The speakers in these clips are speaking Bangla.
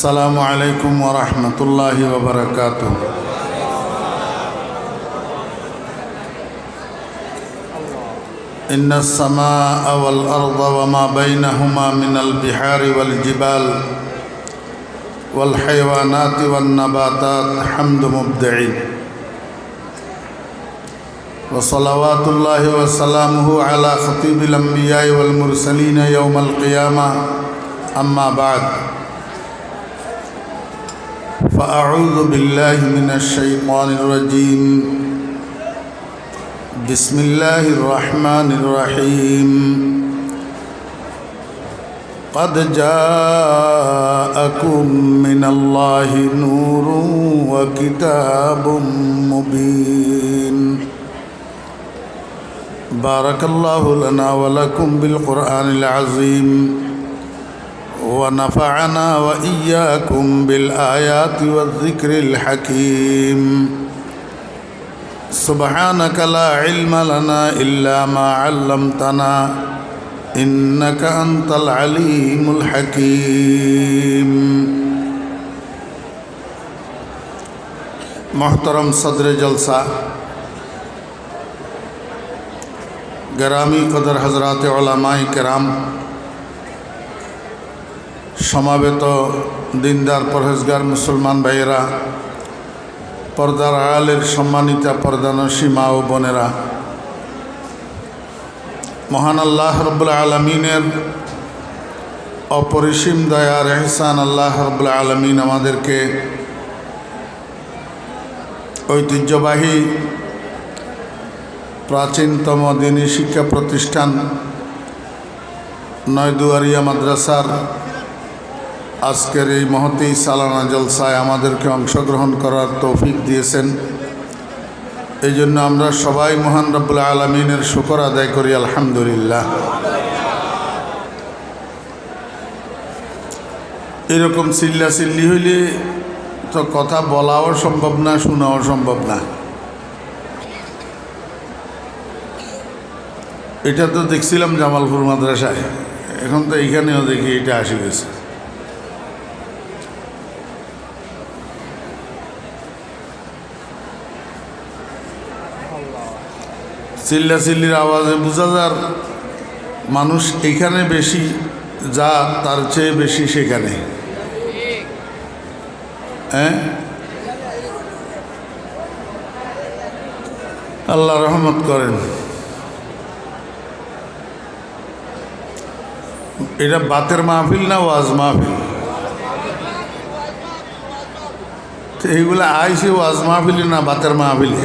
السلام عليكم ورحمة الله وبركاته. إن السماء والأرض وما بينهما من البحار والجبال والحيوانات والنباتات حمد مبدعين، وصلوات الله وسلامه على خطيب الأنبياء والمرسلين يوم القيامة. أما بعد، فأعوذ بالله من الشيطان الرجيم. بسم الله الرحمن الرحيم. قد جاءكم من الله نور وكتاب مبين. بارك الله لنا ولكم بالقرآن العظيم، ونفعنا وإياكم بالآيات والذكر الحكيم. سبحانك لا علم لنا إلا ما علمتنا إنك أنت العليم الحكيم. محترم صدر جلسہ، গ্রামী কদর হজরত উলামায়ে কেরাম, সমাবেত দিনদার পরহেজগার মুসলমান ভাইয়েরা, পর্দার আড়ালের সম্মানিতা পর্দানশী মা ও বোনেরা, মহান আল্লাহ রব্বুল আলমিনের অপরিসীম দয়ার এহসান আল্লাহ রব্বুল আলমিন আমাদেরকে ঐতিহ্যবাহী প্রাচীনতম দিনী শিক্ষা প্রতিষ্ঠান নয়দুয়ারিয়া মাদ্রাসার আজকের এই মহতী সালানা জলসায় আমাদেরকে অংশগ্রহণ করার তৌফিক দিয়েছেন। এই জন্য আমরা সবাই মহান রব্বুল আলমিনের শুকর আদায় করি, আলহামদুলিল্লাহ। এরকম চিল্লাচিল্লি হইলে তো কথা বলাও সম্ভব না, শোনাও সম্ভব না। এটা তো দেখছিলাম জামালপুর মাদ্রাসায়, এখন তো এইখানেও দেখি এটা আসি গেছে। চিল্লাচিল্লির আওয়াজে বোঝা যার মানুষ এইখানে বেশি, যা তার চেয়ে বেশি সেখানে। হ্যাঁ, আল্লাহ রহমত করেন। এটা বাতের মাহফিল না ওয়াজ মাহফিল? তো এইগুলো আইসে ওয়াজ মাহফিলে না বাতের মাহফিলে?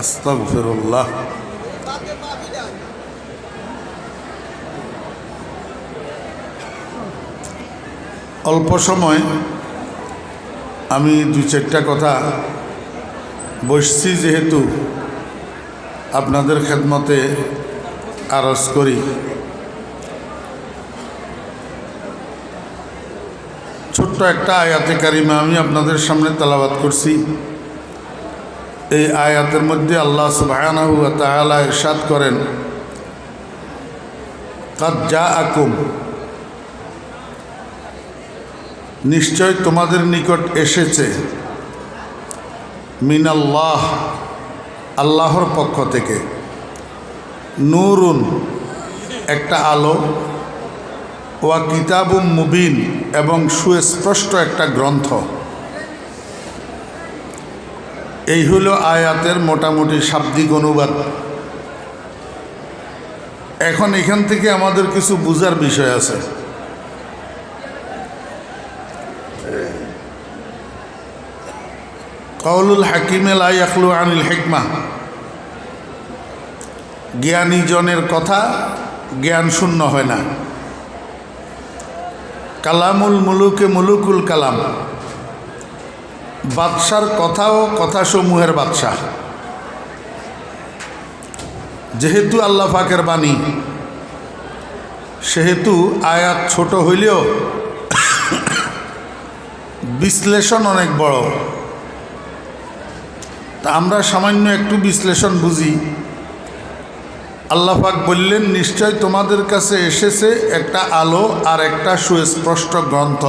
আস্তাগফিরুল্লাহ। অল্প সময় আমি দু চারটা কথা বসছি, যেহেতু আপনাদের খেদমতে আরজ করি। ছোট্ট একটা আয়াতে কারিমা আমি আপনাদের সামনে তেলাওয়াত করছি। এই আয়াতের মধ্যে আল্লাহ সুবহানাহু ওয়া তাআলা ইরশাদ করেন, কাদ জাআকুম, নিশ্চয় তোমাদের নিকট এসেছে, মিনাল্লাহ, আল্লাহর পক্ষ থেকে, নূরুন, একটা আলো, ওয়া কিতাবুম মুবিন, এবং সুস্পষ্ট একটা গ্রন্থ। এই হলো আয়াতের মোটামুটি শাব্দিক অনুবাদ। এখন এখান থেকে আমাদের কিছু বুঝার বিষয় আছে। কাউলুল হাকিমে লা ইয়াখলু আনিল হিকমা, জ্ঞানী জনের কথা জ্ঞান শূন্য হয় না। কালামুল মুলুকে মুলুকুল কালাম, বাদশার কথাও কথাসমূহের বাদশাহ। যেহেতু আল্লাহ পাকের বাণী, সেহেতু আয়াত ছোট হইলেও বিশ্লেষণ অনেক বড়। তা আমরা সামান্য একটু বিশ্লেষণ বুঝি। আল্লাহ পাক বললেন, নিশ্চয় তোমাদের কাছে এসেছে একটা আলো আর একটা সুস্পষ্ট গ্রন্থ।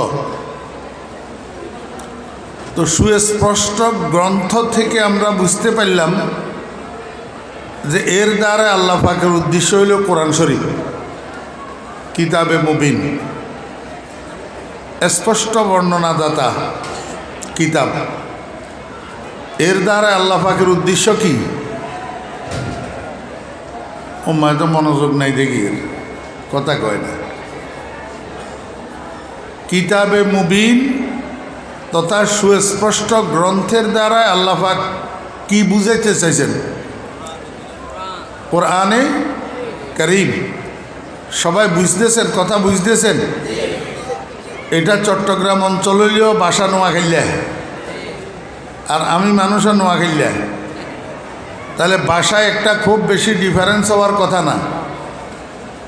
তো সুস্পষ্ট গ্রন্থ থেকে আমরা বুঝতে পারলাম যে এর দ্বারা আল্লাহ পাকের উদ্দেশ্য হইল কোরআন শরীফ, কিতাবে মুবিন, স্পষ্ট বর্ণনাদাতা কিতাব। এর দ্বারা আল্লাহ পাকের উদ্দেশ্য কি? ও মায় তো মনোযোগ নাই দেখি, কথা কয় না। কিতাবে মুবিন তথা সুস্পষ্ট গ্রন্থের দ্বারা আল্লাহ পাক কি বুঝাইতে চাইছেন? কোরআনে কারীম। সবাই বুঝতেছেন? কথা বুঝতেছেন? এটা চট্টগ্রাম অঞ্চল হইলেও বাসা নোয়াখাইলা, আর আমি মানুষও নোয়াখাইলা। তাহলে ভাষায় একটা খুব বেশি ডিফারেন্স হওয়ার কথা না,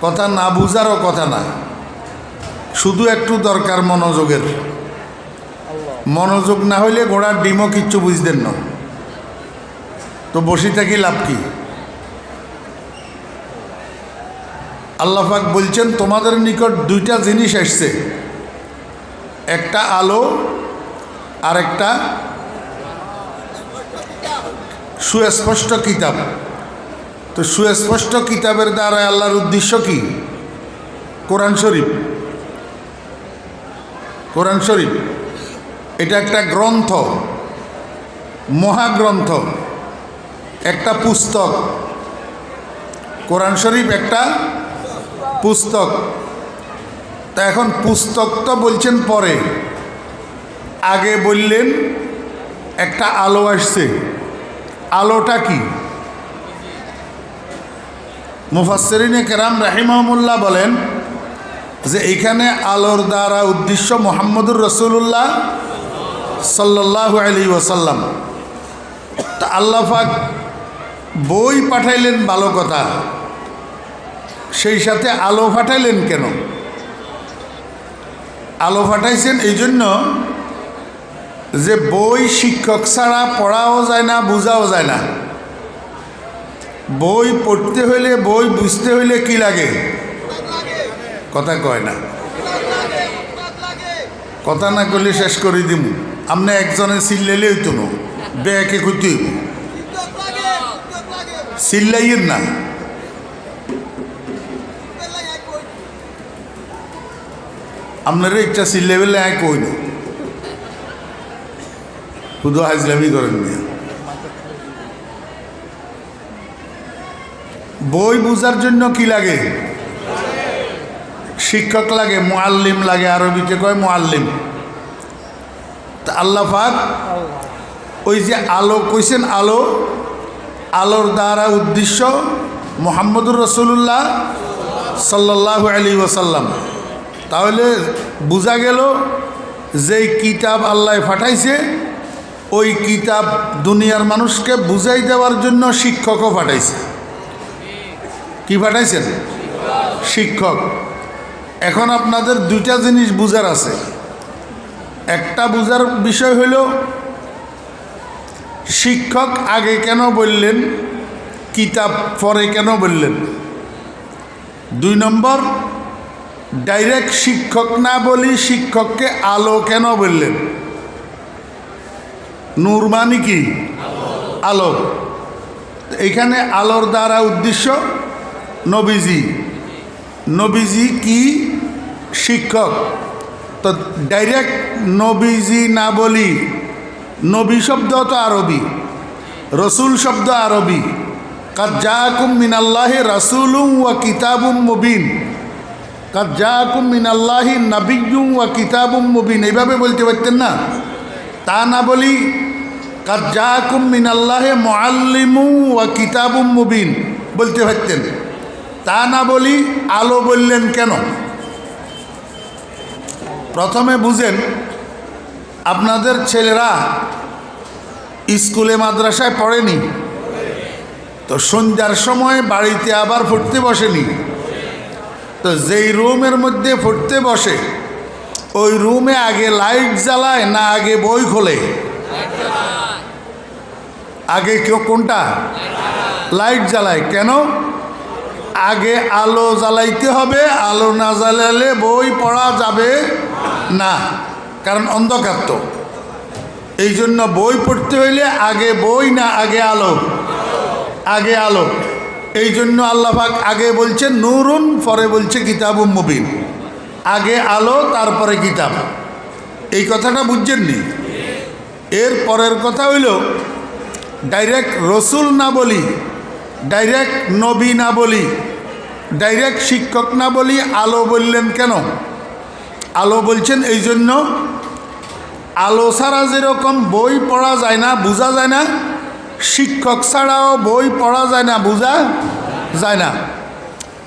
কথা না বুঝারও কথা না, শুধু একটু দরকার মনোযোগের। মনোযোগ না হইলে ঘোড়ার ডিমও কিচ্ছু বুঝতেন না, তো বসে থাকি লাভ কি? আল্লাহ পাক বলছেন, তোমাদের নিকট দুইটা জিনিস আসছে, একটা আলো আর একটা সুস্পষ্ট কিতাব। তো সুস্পষ্ট কিতাবের দ্বারা আল্লাহর উদ্দেশ্য কি? কোরআন শরীফ। কোরআন শরীফ এটা একটা গ্রন্থ, মহাগ্রন্থ, একটা পুস্তক। কোরআন শরীফ একটা পুস্তক। তা এখন পুস্তক তো বলছেন পরে, আগে বললেন একটা আলো আসছে। আলোটা কি? মুফাসসিরিনে কেরাম রাহিমাহুমুল্লাহ বলেন যে এইখানে আলোর দ্বারা উদ্দেশ্য মুহাম্মদুর রাসূলুল্লাহ সাল্লাল্লাহু আলাইহি ওয়াসাল্লাম। তা আল্লাহ পাক বই পাঠাইলেন, ভালো কথা, সেই সাথে আলো পাঠাইলেন কেন? আলো পাঠাইছেন এই জন্য যে বই শিক্ষক ছাড়া পড়াও যায় না, বোঝাও যায় না। বই পড়তে হইলে, বই বুঝতে হইলে কি লাগে? কথা কয় না, কথা না করলে শেষ করে দিব। আপনি একজনে চিল্লাইলে হইতো না, বেয়াকে কইতে হইব, চিল্লাইয়ের না। আপনারা একটা চিল্লাই বললে এক কই না, শুধু হাজলামি করেন না। বই বুঝার জন্য কি লাগে? শিক্ষক লাগে, মুআল্লিম লাগে, আরবিতে কয় মুআল্লিম। তা আল্লাহ পাক ওই যে আলো কইছেন, আলো, আলোর দ্বারা উদ্দেশ্য মুহাম্মদুর রাসূলুল্লাহ সাল্লাল্লাহু আলাইহি ওয়াসাল্লাম। তাহলে বোঝা গেল যেই কিতাব আল্লাহ পাঠাইছে, ওই কিতাব দুনিয়ার মানুষকে বুঝাই দেওয়ার জন্য শিক্ষকও পাঠাইছে। কি পাঠাইছেন? শিক্ষক। এখন আপনাদের দুইটা জিনিস বুঝার আছে। একটা বুঝার বিষয় হইল শিক্ষক আগে কেন বললেন, কিতাব পরে কেন বললেন। 2 নম্বর, ডাইরেক্ট শিক্ষক না বলি শিক্ষককে আলো কেন বললেন। নূর মানে কি? আলো। এখানে আলোর দ্বারা উদ্দেশ্য নবীজি। নবীজি কি? শিক্ষক। তো ডাইরেক্ট নবীজি না বলি, নবী শব্দ তো আরবি, রসুল শব্দ আরবি। কাদ জাআকুম মিনাল্লাহি রাসূলুম ওয়া কিতাবুম মুবিন, কাদ জাআকুম মিনাল্লাহি নাবিয়্যুম ওয়া কিতাবুম মুবিন, এইভাবে বলতে পারতেন না? তা না বলি কাদ জাআকুম মিনাল্লাহি মুআল্লিমুম ওয়া কিতাবুম মুবিন বলতে পারতেন। তা না বলি আলো বললেন কেন? প্রথমে বুঝেন, আপনাদের ছেলেরা স্কুলে মাদ্রাসায় পড়েনি তো সন্ধ্যার সময় বাড়িতে আবার পড়তে বসেনি। তো যেই রুমের মধ্যে পড়তে বসে, ওই রুমে আগে লাইট জ্বালায় না আগে বই খোলে? আগে কেউ কোনটা? লাইট জ্বালায়। কেন? আগে আলো জ্বালাইতে হবে, আলো না জ্বালালে বই পড়া যাবে না, কারণ অন্ধকার তো। এই জন্য বই পড়তে হইলে আগে বই না আগে আলো? আগে আলো। এই জন্য আল্লাহ পাক আগে বলছে নূরুন, পরে বলছে কিতাবুম মুবিন। আগে আলো তারপরে কিতাব। এই কথাটা বুঝছেননি? এর পরের কথা হইল ডাইরেক্ট রসুল না বলি, ডাইরেক্ট নবী না বলি, ডাইরেক্ট শিক্ষক না বলি, আলো বললেন কেন? আলো বলছেন এই জন্য, আলো ছাড়া যেরকম বই পড়া যায় না, বোঝা যায় না, শিক্ষক ছাড়াও বই পড়া যায় না, বোঝা যায় না।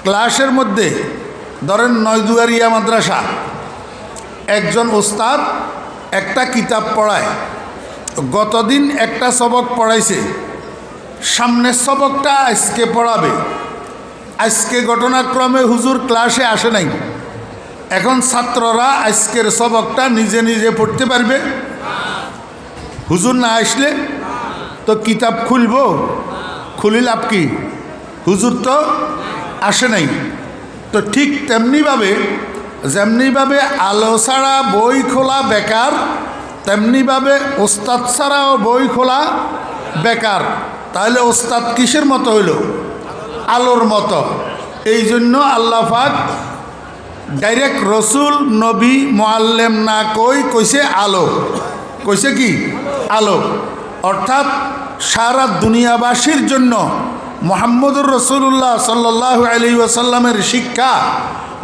ক্লাসের মধ্যে ধরেন নয়দুয়ারিয়া মাদ্রাসা, একজন ওস্তাদ একটা কিতাব পড়ায়, গতদিন একটা সবক পড়াইছে, সামনের সবকটা আজকে পড়াবে। আজকে ঘটনাক্রমে হুজুর ক্লাসে আসে নাই, এখন ছাত্ররা আজকের সবকটা নিজে নিজে পড়তে পারবে? হুজুর না আসলে তো কিতাব খুলব, খুলি লাভ কি? হুজুর তো আসে নাই। তো ঠিক তেমনিভাবে যেমনিভাবে আলো ছাড়া বই খোলা বেকার, তেমনিভাবে ওস্তাদ ছাড়াও বই খোলা বেকার। তাহলে ওস্তাদ কিসের মতো হইল? আলোর মতো। এই জন্য আল্লাহ পাক ডাইরেক্ট রসুল নবী মুআল্লিম না কইছে আলো, কইছে কি? আলো। অর্থাৎ সারা দুনিয়াবাসীর জন্য মুহাম্মদুর রাসূলুল্লাহ সাল্লাল্লাহু আলাইহি ওয়াসাল্লামের শিক্ষা,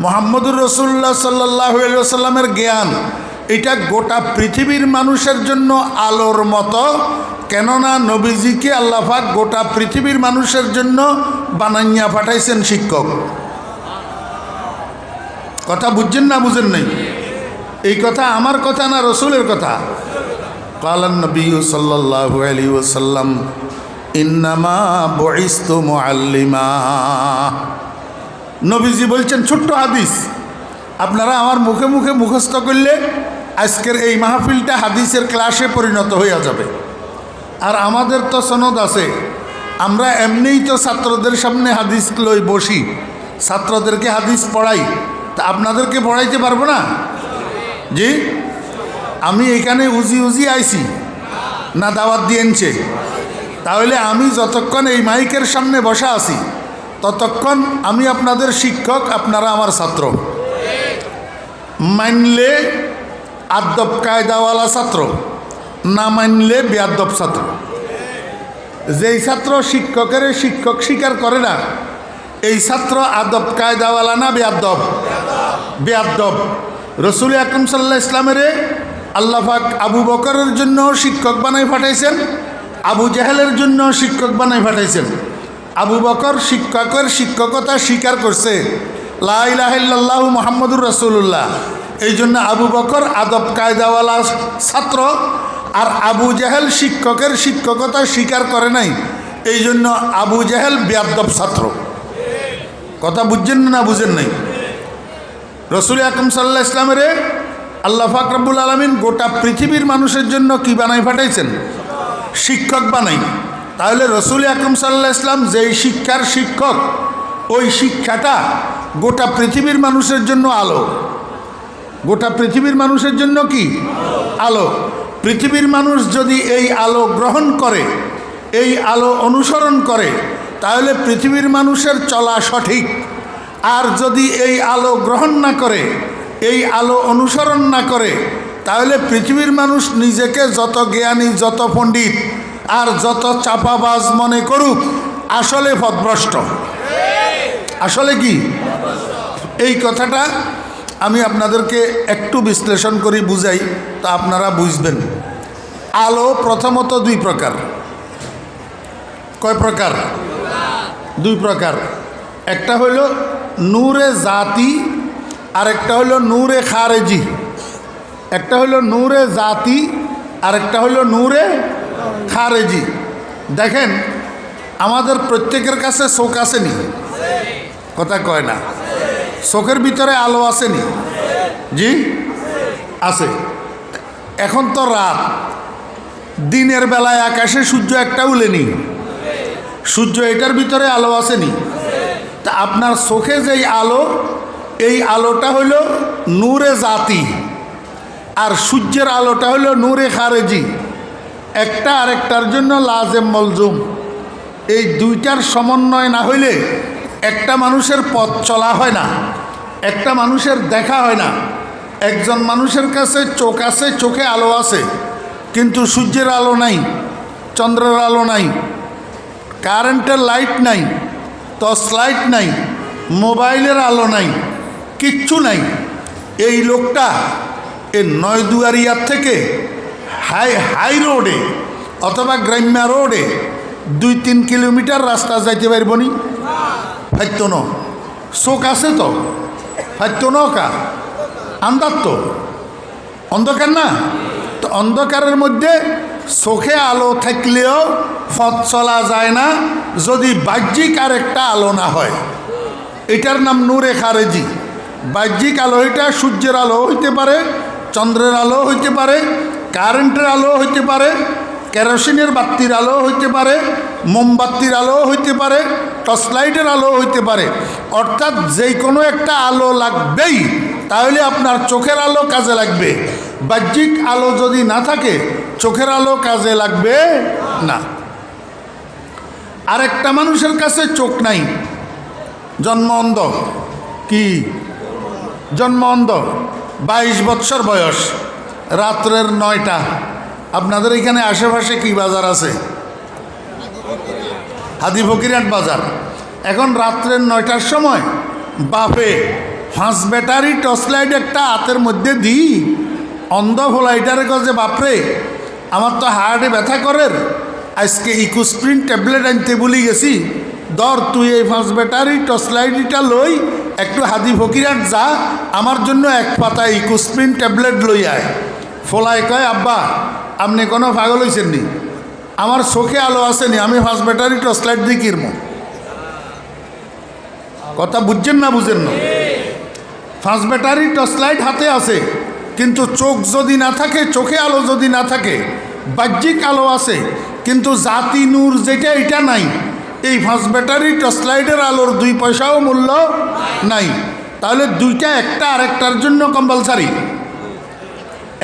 মুহাম্মদুর রাসূলুল্লাহ সাল্লাল্লাহু আলাইহি ওয়াসাল্লামের জ্ঞান, এটা গোটা পৃথিবীর মানুষের জন্য আলোর মতো। কেননা নবীজিকে আল্লাহ পাক গোটা পৃথিবীর মানুষের জন্য বানাইয়া পাঠাইছেন শিক্ষক। কথা বুঝছেন না বুঝেন নাই? এই কথা আমার কথা না রসুলের কথা? কালান নবী সাল্লাল্লাহু আলাইহি ওয়াসাল্লাম ইন্নামা বুইস্তু মুআল্লিমা। নবীজি বলছেন, ছোট্ট হাদিস, আপনারা আমার মুখে মুখে মুখস্থ করলে আজকের এই মাহফিলটা হাদিসের ক্লাসে পরিণত হইয়া যাবে। আর আমাদের তো সনদ আছে, আমরা এমনিই তো ছাত্রদের সামনে হাদিস লই বসি, ছাত্রদেরকে হাদিস পড়াই, তা আপনাদেরকে পড়াইতে পারবো না? জি, আমি এখানে উজি আইছি না দাওয়াত দিয়েছে? তাহলে আমি যতক্ষণ এই মাইকের সামনে বসা আছি ততক্ষণ আমি আপনাদের শিক্ষক, আপনারা আমার ছাত্র। মানলে আদব কায়দাওয়ালা ছাত্র, না মানলে বেয়াদব ছাত্র। যেই ছাত্র শিক্ষকের শিক্ষক স্বীকার করে না, এই ছাত্র আদব কায়দাওয়ালা না বেয়াদব? বেয়াদব। রসুল আকরাম সাল্লাল্লাহু আলাইহি ইসলামের আল্লাহ পাক আবু বকরের জন্য শিক্ষক বানাই পাঠাইছেন, আবু জাহেলের জন্য শিক্ষক বানাই পাঠাইছেন। আবু বকর শিক্ষকের শিক্ষকতা স্বীকার করছে, লা ইলাহা ইল্লাল্লাহু মুহাম্মাদুর রাসূলুল্লাহ। এই জন্য আবু বকর আদব কায়দাওয়ালা ছাত্র, আর আবু জাহেল শিক্ষকের শিক্ষকতা স্বীকার করে নাই, এই জন্য আবু জাহেল বেয়াদব ছাত্র। কথা বুঝছেন না বুঝেন নাই? রসুল আকরাম সাল্লাল্লাহু আলাইহি ইসলামের আল্লাহ পাক রব্বুল আলামিন গোটা পৃথিবীর মানুষের জন্য কি বানাই পাঠাইছেন? শিক্ষক বানাই। তাহলে রসুল আকরাম সাল্লাল্লাহু আলাইহি ইসলাম যেই শিক্ষার শিক্ষক, ওই শিক্ষাটা গোটা পৃথিবীর মানুষের জন্য আলো। গোটা পৃথিবীর মানুষের জন্য কি? আলো। পৃথিবীর মানুষ যদি এই আলো গ্রহণ করে, এই আলো অনুসরণ করে, তাহলে পৃথিবীর মানুষের চলা সঠিক। আর যদি এই আলো গ্রহণ না করে, এই আলো অনুসরণ না করে, তাহলে পৃথিবীর মানুষ নিজেকে যত জ্ঞানী, যত পণ্ডিত আর যত চাপাবাজ মনে করুক, আসলে পথভ্রষ্ট। আসলে কি? এই কথাটা আমি আপনাদেরকে একটু বিশ্লেষণ করে বুঝাই, তা আপনারা বুঝবেন। আলো প্রথমত দুই প্রকার। কয় প্রকার? দুই প্রকার। একটা হইল নূরে জাতি, আর একটা হইল নূরে খারেজি। একটা হইল নূরে জাতি, আর একটা হইল নূরে খারেজি। দেখেন, আমাদের প্রত্যেকের কাছে চোখ আসেনি? কথা কয় না? চোখের ভিতরে আলো আসেনি? জি আছে। এখন তো রাত, দিনের বেলায় আকাশে সূর্য একটা উলেনি, সূর্য এটার ভিতরে আলো আসেনি? তা আপনার চোখে যেই আলো, এই আলোটা হইল নূরে জাতি, আর সূর্যের আলোটা হইল নূরে খারেজি। একটা আরেকটার জন্য লাজেম মলজুম। এই দুইটার সমন্বয় না হইলে একটা মানুষের পথ চলা হয় না, একটা মানুষের দেখা হয় না। একজন মানুষের কাছে চোখ আছে, চোখে আলো আছে, কিন্তু সূর্যের আলো নাই, চন্দ্রের আলো নাই, কারেন্টের লাইট নাই, টর্চ লাইট নাই, মোবাইলের আলো নাই, কিচ্ছু নাই। এই লোকটা এই নয়দুয়ারিয়ার থেকে হাই রোডে অথবা গ্রাম্য রোডে 2-3 কিলোমিটার রাস্তা যাইতে পারব নি? ফাইতো ন চোখ আছে তো, ফাইতো ন কা আন্দার তো অন্ধকার না। তো অন্ধকারের মধ্যে চোখে আলো থাকলেও পথ চলা যায় না যদি বাহ্যিক আর একটা আলো না হয়। এটার নাম নূরে খারেজি। বাহ্যিক আলো এটা সূর্যের আলো হইতে পারে, চন্দ্রের আলো হইতে পারে, কারেন্টের আলো হইতে পারে, কেরোসিনের বাতির আলো হইতে পারে, মোমবাতির আলো হইতে পারে, টর্চ লাইটের আলো হইতে পারে। অর্থাৎ যেই কোনো একটা আলো লাগবেই, তাহলে আপনার চোখের আলো কাজে লাগবে। বাহ্যিক আলো যদি না থাকে, চোখের আলো কাজে লাগবে না। আরেকটা মানুষের কাছে চোখ নাই, জন্ম অন্ধ। কি জন্ম অন্ধ? 22 বৎসর বয়স, রাত্রের 9টা। আপনাদের এখানে আশেপাশে কি বাজার আছে? হাদি ফকিরহাট বাজার। এখন রাত্রের 9টার সময় বাপে 5 ব্যাটারি টর্চ লাইট একটা হাতের মধ্যে দিই, অন্ধ ভোলাইটারে কাছে, বাপরে আমার তো হার্টে ব্যথা করের, আজকে ইকোস্প্রিন ট্যাবলেট আনতে ভুলে গেছি, ধর তুই এই 5 ব্যাটারি টর্চ লাইটটা লই, একটু হাদি ফকিরহাট যা, আমার জন্য 1 পাতা ইকোস্প্রিন ট্যাবলেট লই আয়। ফোলায় কয়, আব্বা আপনি কোনো পাগল হয়েছেন নি? আমার চোখে আলো আসেনি, আমি 5 ব্যাটারি টর্চ লাইট দিয়ে কিনবো। কথা বুঝছেন না বুঝেন না? 5 ব্যাটারি টর্চ লাইট হাতে আছে, কিন্তু চোখ যদি না থাকে, চোখে আলো যদি না থাকে, বাহ্যিক আলো আছে কিন্তু জাতি নূর যেটা, এটা নাই। এই 5 ব্যাটারি টর্চ লাইটের আলোর 2 পয়সাও মূল্য নাই। তাহলে দুইটা একটা আরেকটার জন্য কম্পালসারি,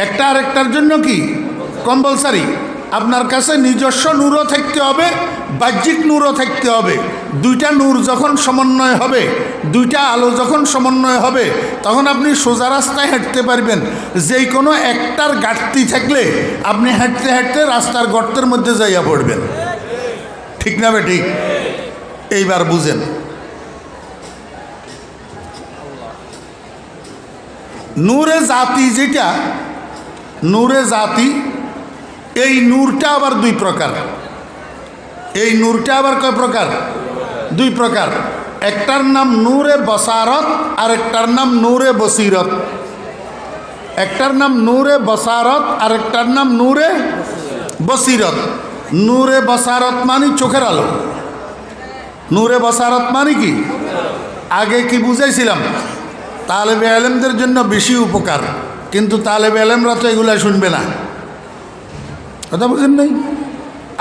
একটা আরেকটার জন্য কি কম্পালসারি। আপনার কাছে নিজস্ব নূরও থাকতে হবে, বাহ্যিক নূরও থাকতে হবে। দুইটা নূর যখন সমন্বয় হবে, দুইটা আলো যখন সমন্বয় হবে, তখন আপনি সোজা রাস্তায় হাঁটতে পারবেন। যেই কোনো একটার ঘাটতি থাকলে আপনি হাঁটতে হাঁটতে রাস্তার গর্তের মধ্যে যাইয়া পড়বেন। ঠিক না বে ঠিক? এইবার বুঝেন, নূরে জাতি যেটা, নূরে জাতি, এই নূরটা আবার 2 প্রকার। এই নূরটা আবার কয় প্রকার? 2 প্রকার। একটার নাম নূরে বসারত, আর একটার নাম নূরে বসিরত। একটার নাম নূরে বসারত, আর একটার নাম নূরে বসিরত। নূরে বসারত মানে চোখের আলো। নূরে বসারত মানে কি? আগে কি বুঝাইছিলাম? তালেবে আলেমদের জন্য বেশি উপকার, কিন্তু তালেবে আলেমরা তো এগুলা শুনবে না। কথা বুঝেন নাই?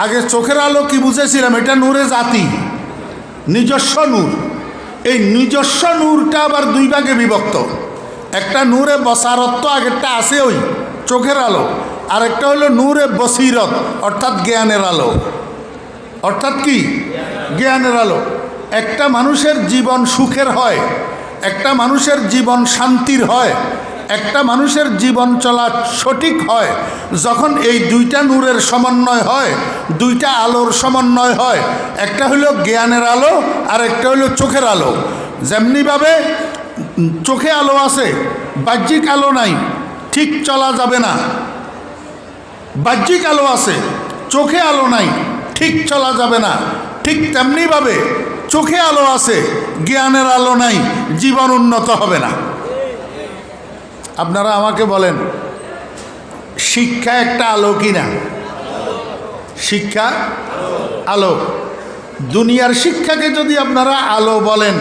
আগে চোখের আলো কি বুঝেছিলাম? এটা নূরে জাতি, নিজস্ব নূর। এই নিজস্ব নূরটা আবার 2 ভাগে বিভক্ত। একটা নূরে বসারত, তো আগেরটা আছে ওই চোখের আলো, আর একটা হলো নূরে বসিরত, অর্থাৎ জ্ঞানের আলো। অর্থাৎ কি? জ্ঞানের আলো। একটা মানুষের জীবন সুখের হয়, একটা মানুষের জীবন শান্তির হয়, একটা মানুষের জীবন চলা সঠিক হয় যখন এই 2টা নূরের সমন্বয় হয়, 2টা আলোর সমন্বয় হয়। একটা হলো জ্ঞানের আলো, আর একটা হলো চোখের আলো। যেমনিভাবে চোখে আলো আছে, বাহ্যিক আলো নাই, ঠিক চলা যাবে না। বাহ্যিক আলো আছে, চোখে আলো নাই, ঠিক চলা যাবে না। ঠিক তেমনিভাবে চোখে আলো আছে, জ্ঞানের আলো নাই, জীবন উন্নত হবে না। আপনারা আমাকে বলেন, শিক্ষা একটা আলো কি না? শিক্ষা আলো। দুনিয়ার শিক্ষাকে যদি আপনারা আলো বলেন,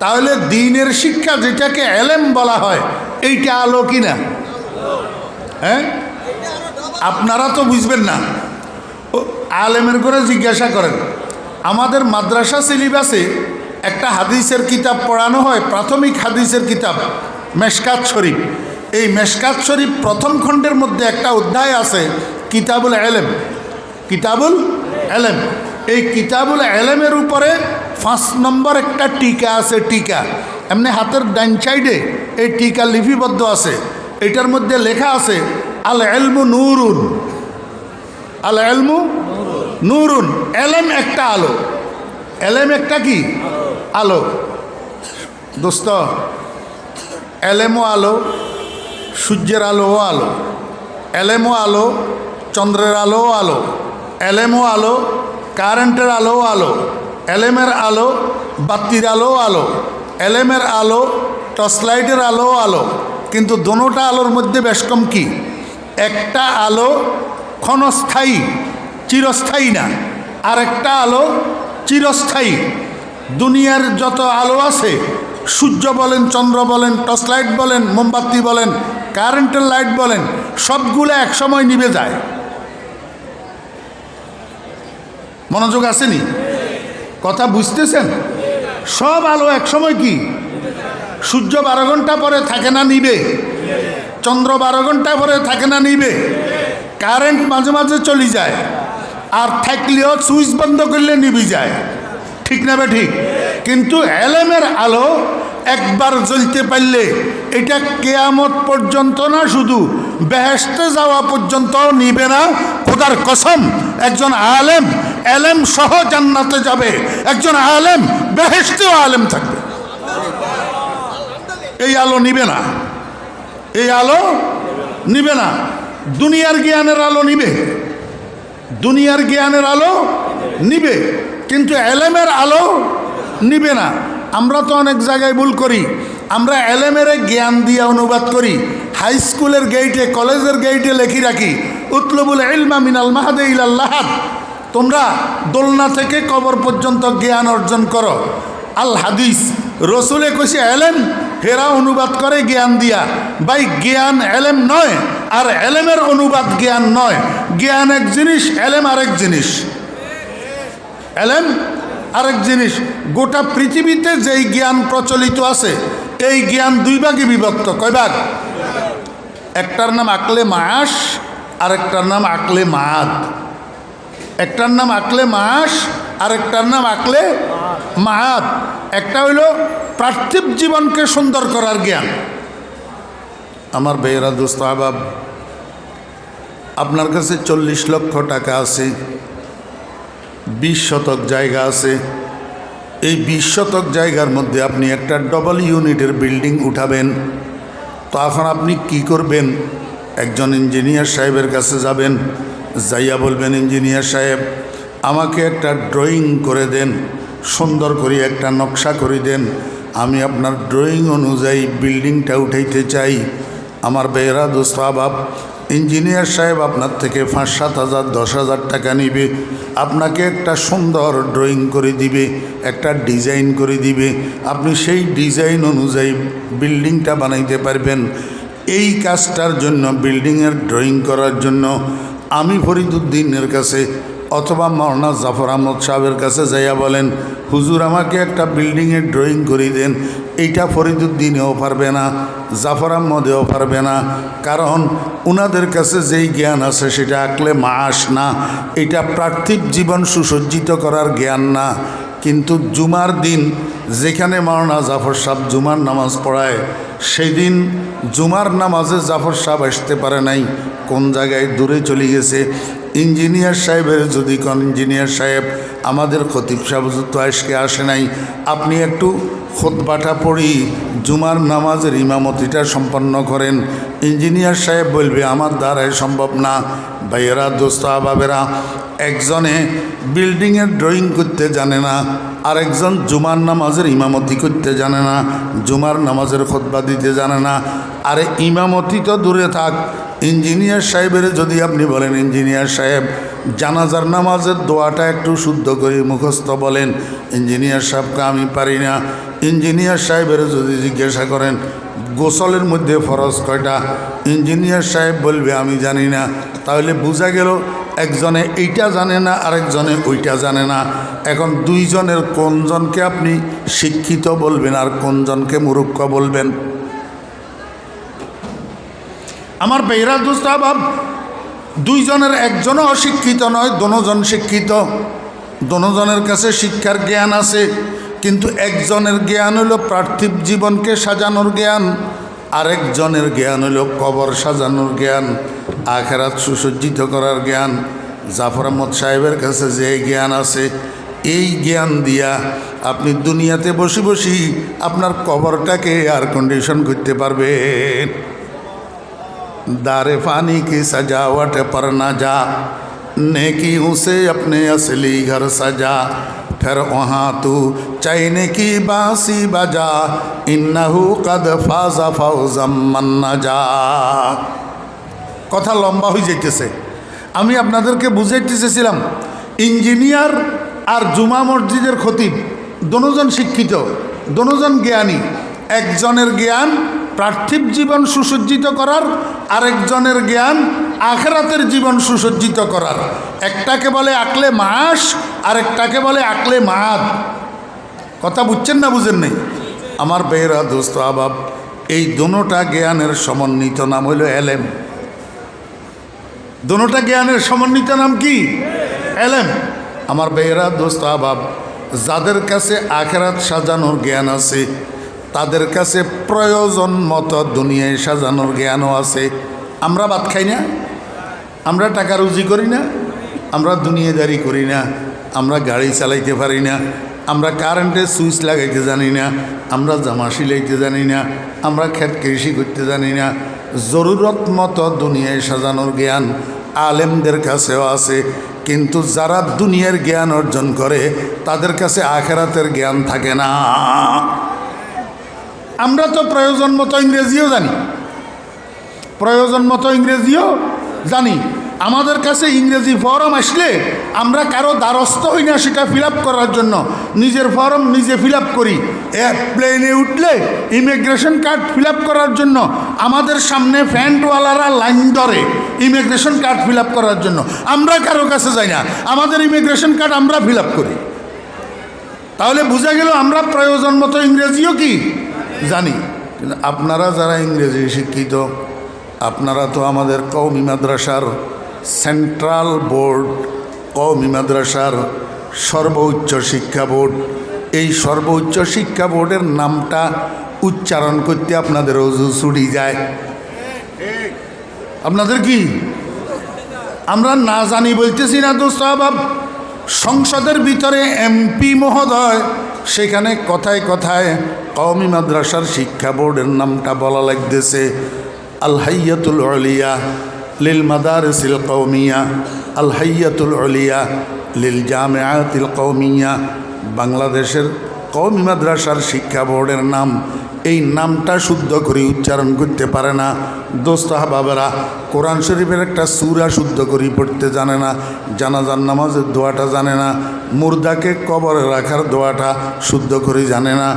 তাহলে দ্বীনের শিক্ষা যেটাকে এলেম বলা হয়, এইটা আলো কি না? হ্যাঁ, আপনারা তো বুঝবেন না। আলেমের করে জিজ্ঞাসা করেন। আমাদের মাদ্রাসা সিলেবাসে একটা হাদিসের কিতাব পড়ানো হয়, প্রাথমিক হাদিসের কিতাব মেশকাত শরীফ। এই মেশকাত শরীফ প্রথম খণ্ডের মধ্যে একটা অধ্যায় আছে কিতাবুল এলেম। কিতাবুল এলেম, এই কিতাবুল এলেমের উপরে 5 নম্বর একটা টিকা আছে। টিকা এমনি হাতের ডান সাইডে এই টিকা লিপিবদ্ধ আছে। এটার মধ্যে লেখা আছে আল এলমু নূরুন। আল এলমু নূরুন, এলেম একটা আলো। এলেম একটা কি আলো। দোস্ত, এলেমও আলো, সূর্যের আলোও আলো। এলেমও আলো, চন্দ্রের আলোও আলো। এলেমও আলো, কারেন্টের আলোও আলো। এলেমের আলো, বাতির আলোও আলো। এলেমের আলো, টর্চ লাইটের আলোও আলো। কিন্তু দোনোটা আলোর মধ্যে বেশ কম কি, একটা আলো ক্ষণস্থায়ী, চিরস্থায়ী না। আর একটা আলো চিরস্থায়ী। দুনিয়ার যত আলো আছে, সূর্য বলেন, চন্দ্র বলেন, টর্চ লাইট বলেন, মোমবাতি বলেন, কারেন্টের লাইট বলেন, সবগুলো একসময় নিভে যায়। মনোযোগ আসেনি? কথা বুঝতেছেন? সব আলো একসময় কি, সূর্য 12 ঘন্টা পরে থাকে না নিবে, চন্দ্র 12 ঘন্টা পরে থাকে না নিবে, কারেন্ট মাঝে মাঝে চলে যায়, আর থাকলেও সুইচ বন্ধ করলে নিভে যায়। ঠিক না বে ঠিক? কিন্তু এলেমের আলো একবার জ্বলতে পারলে এটা কেয়ামত পর্যন্ত না, শুধু বেহেশতে যাওয়া পর্যন্ত নিবে না। খোদার কসম, একজন আলেম এলেম সহ জান্নাতে যাবে, একজন আলেম বেহেশতেও আলেম থাকবে। এই আলো নিবে না, এই আলো নিবে না। দুনিয়ার জ্ঞানের আলো নিবে, দুনিয়ার জ্ঞানের আলো নিবে, কিন্তু এলেমের আলো নিবে না। আমরা তো অনেক জায়গায় ভুল করি। আমরা এলেমের জ্ঞান দিয়ে অনুবাদ করি। হাই স্কুলের গেইটে, কলেজের গেইটে লেখি রাখি উতলুবুল ইলমা মিনাল মাহাদে ইলাল লাহাদ। তোমরা দোলনা থেকে কবর পর্যন্ত জ্ঞান অর্জন করো। আল হাদিস, রসুলে কইছে এলেম, হেরা অনুবাদ করে জ্ঞান দিয়া। ভাই, জ্ঞান এলেম নয়, আর এলেমের অনুবাদ জ্ঞান নয়। জ্ঞান এক জিনিস, এলেম আরেক জিনিস। এলেম আরেক জিনিস। গোটা পৃথিবীতে যেই জ্ঞান প্রচলিত আছে, এই জ্ঞান 2 ভাগে বিভক্ত। কয় ভাগ? একটার নাম আকলে মাস, আরেকটার নাম আকলে মাদ। একটার নাম আকলে মাস, আরেকটার নাম আকলে মাদ। একটা হইল পার্থিব জীবনকে সুন্দর করার জ্ঞান। আমার বেয়েরা দোস্ত আহবাব, আপনার কাছে 40 লক্ষ টাকা আছে, 20 শতক জায়গা আছে। এই 20 শতক জায়গার মধ্যে আপনি একটা ডবল ইউনিটের বিল্ডিং উঠাবেন। তো এখন আপনি কি করবেন? একজন ইঞ্জিনিয়ার সাহেবের কাছে যাবেন, যাইয়া বলবেন, ইঞ্জিনিয়ার সাহেব, আমাকে একটা ড্রয়িং করে দেন, সুন্দর করে একটা নকশা করে দেন, আমি আপনার ড্রয়িং অনুযায়ী বিল্ডিংটা উঠাইতে চাই। আমার বেয়েরা দোস্ত আহবাব, ইঞ্জিনিয়ার সাহেব আপনার থেকে 5-7 হাজার 10 হাজার টাকা নিবে, আপনাকে একটা সুন্দর ড্রয়িং করে দিবে, একটা ডিজাইন করে দিবে। আপনি সেই ডিজাইন অনুযায়ী বিল্ডিংটা বানাইতে পারবেন। এই কাজটার জন্য, বিল্ডিংয়ের ড্রয়িং করার জন্য আমি ফরিদুদ্দিনের কাছে অথবা মাওলানা জাফর আহমদ সাহেবের কাছে যাইয়া বলেন, হুজুর আমাকে একটা বিল্ডিংয়ের ড্রয়িং করে দেন। এইটা ফরিদুদ্দিনেও পারবে না, জাফর আহমদেও পারবে না, কারণ ওনাদের কাছে যেই জ্ঞান আছে সেটা আকলে মাস না, এটা পার্থিব জীবন সুসজ্জিত করার জ্ঞান না। কিন্তু জুমার দিন যেখানে মাওলানা জাফর সাহেব জুমার নামাজ পড়ায়, সেই দিন জুমার নামাজে জাফর সাহেব আসতে পারে নাই, কোন জায়গায় দূরে চলে গেছে। ইঞ্জিনিয়ার সাহেবের যদি কোন ইঞ্জিনিয়ার সাহেব, আমাদের খতিব সাহেব তো আজকে আসে নাই, আপনি একটু খুতবাটা পড়ি জুমার নামাজের ইমামতিটা সম্পন্ন করেন। ইঞ্জিনিয়ার সাহেব বলবে, আমার দ্বারাই সম্ভব না। ভাইয়েরা দোস্ত আহবাবেরা, একজনে বিল্ডিংয়ের ড্রয়িং করতে জানে না, আরেকজন জুমার নামাজের ইমামতি করতে জানে না, জুমার নামাজের খুতবা দিতে জানে না। আরে ইমামতি তো দূরে থাক, ইঞ্জিনিয়ার সাহেবের যদি আপনি বলেন, ইঞ্জিনিয়ার সাহেব জানাজার নামাজের দোয়াটা একটু শুদ্ধ করে মুখস্থ বলেন, ইঞ্জিনিয়ার সাহেবকে আমি পারি না। ইঞ্জিনিয়ার সাহেবের যদি জিজ্ঞাসা করেন, গোসলের মধ্যে ফরজ কয়টা? ইঞ্জিনিয়ার সাহেব বলবে আমি জানি না। তাহলে বোঝা গেল একজনে এইটা জানে না, আরেকজনে ওইটা জানে না। এখন দুইজনের কোনজনকে আপনি শিক্ষিত বলবেন আর কোনজনকে মূর্খ বলবেন? আমার বেহরা দোস্ত আবাব, দুইজনের একজনও অশিক্ষিত নয়, দোনোজন শিক্ষিত। দোনোজনের কাছে শিক্ষার জ্ঞান আছে, কিন্তু একজনের জ্ঞান হলো পার্থিব জীবনকে সাজানোর জ্ঞান, আরেকজনের জ্ঞান হলো কবর সাজানোর জ্ঞান, আখেরাত সুসজ্জিত করার জ্ঞান। জাফর আহমদ সাহেবের কাছে যে জ্ঞান আছে, এই জ্ঞান দিয়া আপনি দুনিয়াতে বসে বসি আপনার কবরটাকে এয়ার কন্ডিশন করতে পারবেন। दारे पानी की सजावट पर न जा, नेकियों से अपने असली घर सजा, फिर वहाँ तू चैन की बांसी बजा, इन्नहु कद फाज़ा फौज़म मन नजा। কথা লম্বা হয়ে যাইতেছে। আমি আপনাদেরকে বুঝাইতে চেয়েছিলাম, ইঞ্জিনিয়ার আর জুমা মসজিদের খতিব দোনোজন শিক্ষিত, দোনোজন জ্ঞানী। একজনের জ্ঞান পার্থিব জীবন সুসজ্জিত করার, আরেকজনের জ্ঞান আখেরাতের জীবন সুসজ্জিত করার। একটাকে বলে আকলে মাস, আরেকটাকে বলে আকলে মাদ। কথা বুঝছেন না বুঝেন নাই? আমার বেহরা দোস্ত আবাব, এই দোনোটা জ্ঞানের সমন্বিত নাম হইল এলেম। দোনোটা জ্ঞানের সমন্বিত নাম কি? এলেম। আমার বেহরা দোস্ত আবাব, যাদের কাছে আখেরাত সাজানোর জ্ঞান আছে, তাদের কাছে প্রয়োজন মতো দুনিয়ায় সাজানোর জ্ঞানও আছে। আমরা ভাত খাই না, আমরা টাকা রুজি করি না, আমরা দুনিয়াদারি করি না, আমরা গাড়ি চালাইতে পারি না, আমরা কারেন্টের সুইচ লাগাইতে জানি না, আমরা জামা সিলাইতে জানি না, আমরা ক্ষেত কৃষি করতে জানি না। জরুরত মতো দুনিয়ায় সাজানোর জ্ঞান আলেমদের কাছেও আছে, কিন্তু যারা দুনিয়ার জ্ঞান অর্জন করে তাদের কাছে আখেরাতের জ্ঞান থাকে না। আমরা তো প্রয়োজন মতো ইংরেজিও জানি, প্রয়োজন মতো ইংরেজিও জানি। আমাদের কাছে ইংরেজি ফর্ম আসলে আমরা কারো দ্বারস্থ হই না সেটা ফিল আপ করার জন্য, নিজের ফর্ম নিজে ফিল আপ করি। প্লেনে উঠলে ইমিগ্রেশন কার্ড ফিল আপ করার জন্য আমাদের সামনে ফ্যান্টওয়ালারা লাইন ধরে ইমিগ্রেশন কার্ড ফিল আপ করার জন্য। আমরা কারো কাছে যাই না, আমাদের ইমিগ্রেশন কার্ড আমরা ফিল আপ করি। তাহলে বোঝা গেল আমরা প্রয়োজন মতো ইংরেজিও কি জানি। কিন্তু আপনারা যারা ইংরেজি শিক্ষিত, আপনারা তো আমাদের কওমি মাদ্রাসার সেন্ট্রাল বোর্ড, কওমি মাদ্রাসার সর্বোচ্চ শিক্ষা বোর্ড। এই সর্বোচ্চ শিক্ষা বোর্ডের নামটা উচ্চারণ করতে আপনাদের অজু ছুটি যায়। আপনাদের কি আমরা না জানি বলতেছি না দোস্ত আবাব। সংসদের ভিতরে এমপি মহোদয় সেখানে কথায় কথায় কওমি মাদ্রাসার শিক্ষা বোর্ডের নামটা বলা লাগতেছে। আল হাইয়াতুল উলিয়া লিল মাদারিসিল কওমিয়া, আল হাইয়াতুল উলিয়া লিল জামিআতিল কওমিয়া। বাংলাদেশের কওমি মাদ্রাসার শিক্ষা বোর্ডের নাম, এই নামটা শুদ্ধ করে উচ্চারণ করতে পারে না। দোস্ত আহবাবেরা, কোরআন শরীফের একটা সূরা শুদ্ধ করে পড়তে জানে না, জানাজার নামাজের দোয়াটা জানে না, মুর্দাকে কবরে রাখার দোয়াটা শুদ্ধ করে জানে না,